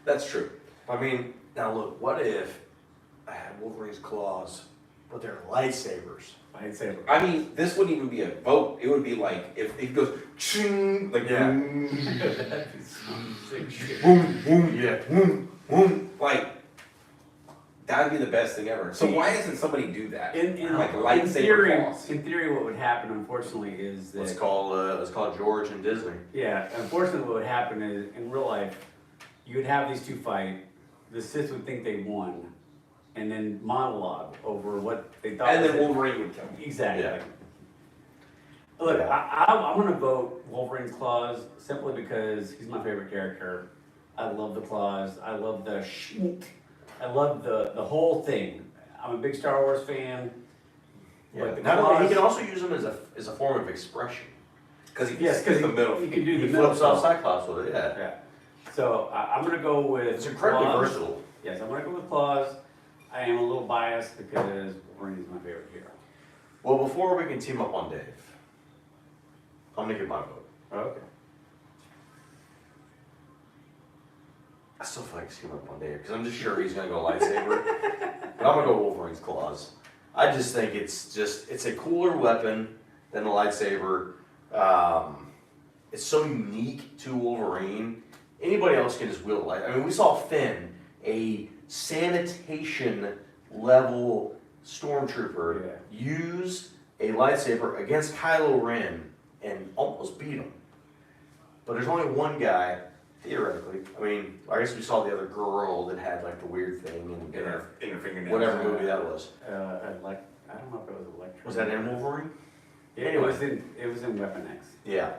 That's true. I mean, now look, what if I had Wolverine's claws, but they're lightsabers? Lightsaber. I mean, this wouldn't even be a vote. It would be like if it goes ching, like Yeah. boom, That'd be some sick shit. Boom, boom, yeah, boom, boom. like that'd be the best thing ever. So why doesn't somebody do that? Like lightsaber claws. In theory, what would happen, unfortunately, is that Let's call George and Disney. yeah, unfortunately, what would happen is in real life, you would have these two fight. The Sith would think they won, and then monologue over what they thought. And was then it. Wolverine would come. Exactly. Yeah. Look, Yeah. I'm going to vote Wolverine's claws simply because he's my favorite character. I love the claws. I love the shink. I love the whole thing. I'm a big Star Wars fan. Yeah. But the Not only, he claws- can also use them as a form of expression. Because he Yes, because the middle. he can do He the middle flips off stuff. Cyclops with it. Yeah. Yeah. So I'm going to go with It's incredibly claws. versatile. Yes, I'm going to go with claws. I am a little biased because Wolverine is my favorite hero. Well, before we can team up on Dave, I'm gonna give my vote. Okay. I still feel like team up on Dave because I'm just sure he's gonna go lightsaber, but I'm gonna go Wolverine's claws. I just think it's a cooler weapon than the lightsaber. It's so unique to Wolverine. Anybody else can just wield a light. I mean, we saw Finn, a sanitation level stormtrooper, use a lightsaber against Kylo Ren and almost beat him. But there's only one guy, theoretically. I mean, I guess we saw the other girl that had like the weird thing in her fingernails. whatever movie that was. I don't know if it was Electro. Was that in Wolverine? Yeah, Anyway. it was in Weapon X. Yeah.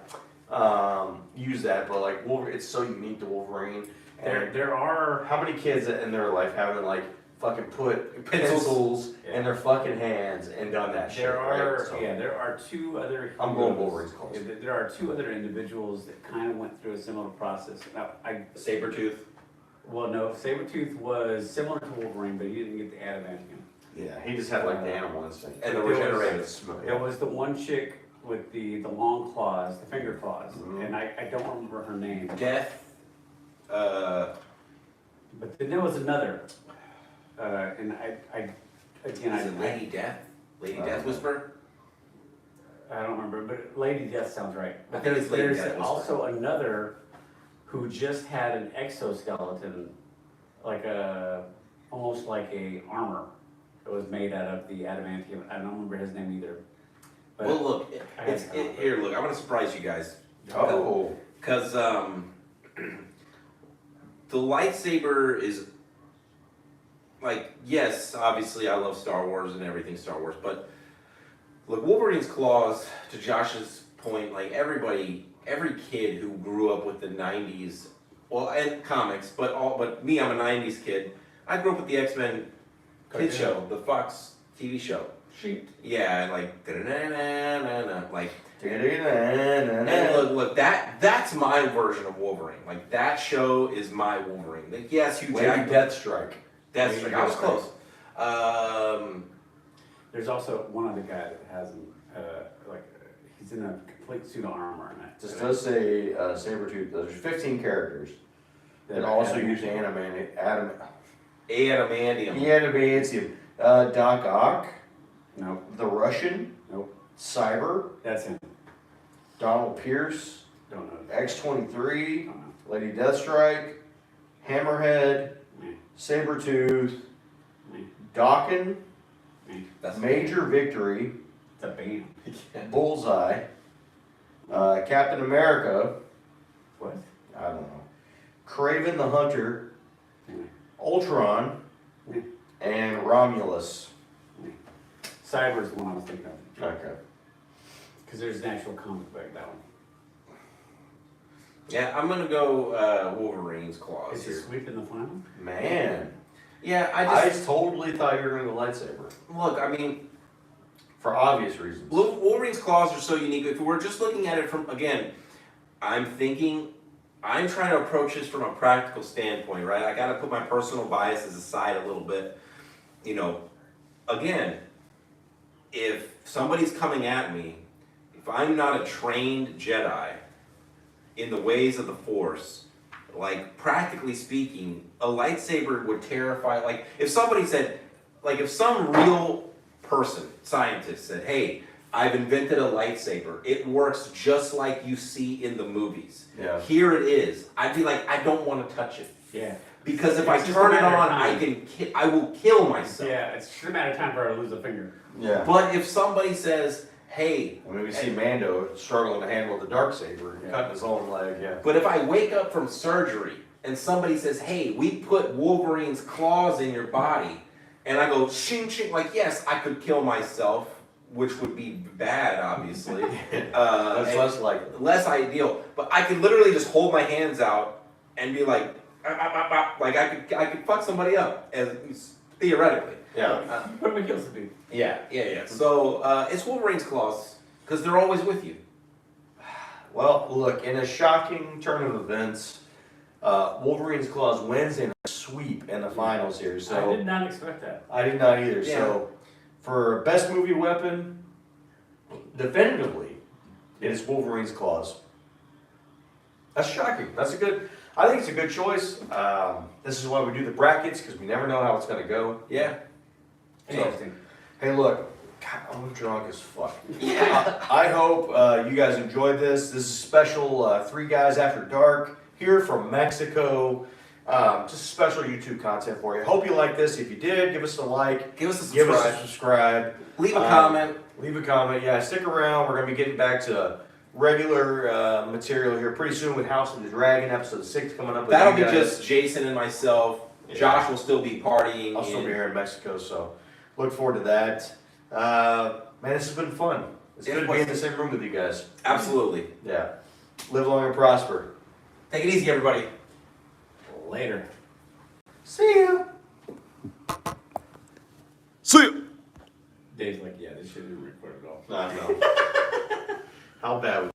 Use that, but like Wolverine, it's so unique to Wolverine. And There are how many kids in their life haven't like fucking put pencils in their fucking hands and done that shit? there are right? So, there are two other. I'm going heroes- Wolverine's claws. Yeah, there are two other individuals that kind of went through a similar process. Now, Sabretooth. no, Sabretooth was similar to Wolverine, but he didn't get the adamantium. Yeah, he just had like the animal instinct. And the There was- regenerated. There was the one chick with the long claws, the finger claws, Mhm. and I don't remember her name. Death. But then there was another, and again, Is it Lady Death? Lady Death Whisper? I don't remember, but Lady Death sounds right. I But think it's Lady there's Death Whisper. also another who just had an exoskeleton, like almost like a armor that was made out of the adamantium. I don't remember his name either. But Well, look, I here. Look, I'm gonna surprise you guys. Oh. Because the lightsaber is like, yes, obviously I love Star Wars and everything Star Wars, but look, Wolverine's claws, to Josh's point, like every kid who grew up with the 90s, well, and comics, but me, I'm a 90s kid. I grew up with the X-Men kid show, the Fox TV show. Sheep. Yeah, and like, like, And and look, that's my version of Wolverine. Like, that show is my Wolverine. Like, yes, Hugh Lady Jackman. Deathstrike. That's Lady right. I was Deathstrike. close. There's also one other guy that has he's in a complete suit of armor in it. This does say Sabretooth. There's 15 characters that also use Adamantium. Adamantium. Doc Ock. Nope. The Russian. Nope. Cyber. That's him. Donald Pierce. Don't know. X-23. Don't know. Lady Deathstrike. Hammerhead. Me. Sabretooth. Me. Dawkin. Me. That's Major Victory. It's a band. Bullseye. Captain America. What? I don't know. Kraven the Hunter. Anyway. Ultron. Me. And Romulus. Cyber's the one I was thinking of. Okay. Because there's an actual comic book, that one. Yeah, I'm gonna go Wolverine's claws Is he here. sweeping the final? Man. Yeah, I totally thought you were going to go lightsaber. look. I mean, For obvious reasons. Wolverine's claws are so unique. If we're just looking at it from again, I'm trying to approach this from a practical standpoint, right? I got to put my personal biases aside a little bit. You know, again, if somebody's coming at me, if I'm not a trained Jedi in the ways of the Force, like practically speaking, a lightsaber would terrify. Like if somebody said, like if some real person, scientist said, "Hey, I've invented a lightsaber. It works just like you see in the movies. Yeah. Here it is." I'd be like, I don't want to touch it. Yeah. Because if It's I just a turn it matter of on, I time. I will kill myself. Yeah, it's just a matter of time for her to lose a finger. Yeah. But if somebody says, "Hey," I mean, we see Mando struggling to handle the Darksaber, Yeah. cutting his own leg, yeah. but if I wake up from surgery and somebody says, "Hey, we put Wolverine's claws in your body," and I go, "Shing, shing," like, yes, I could kill myself, which would be bad, obviously. That's and less likely. less ideal. But I could literally just hold my hands out and be like, like I could fuck somebody up, as theoretically. Yeah. What are we supposed to do? Yeah. So it's Wolverine's claws because they're always with you. Well, look, in a shocking turn of events, Wolverine's Claws wins in a sweep in the finals here. I So did not expect that. I did not either. Yeah. So for best movie weapon, definitively, it is Wolverine's Claws. That's shocking. That's a good. I think it's a good choice. This is why we do the brackets because we never know how it's going to go. Yeah. Interesting. Hey, look, God, I'm drunk as fuck. Yeah. I hope you guys enjoyed this. This is special Three Guys After Dark here from Mexico. Just special YouTube content for you. Hope you like this. If you did, give us a like. Give us a Give subscribe. us a subscribe. Leave a comment. Leave a comment. Yeah, stick around. We're going to be getting back to regular material here pretty soon with House of the Dragon, episode 6 coming up with That'll you be guys. just Jason and myself. Yeah. Josh will still be partying. I'll still in- be here in Mexico, so look forward to that. Man, this has been fun. It's It good to be in the was. same room with you guys. Absolutely. Yeah. Live long and prosper. Take it easy, everybody. Later. See ya. See ya. Dave's like, yeah, this shit isn't recorded at all. I know. How bad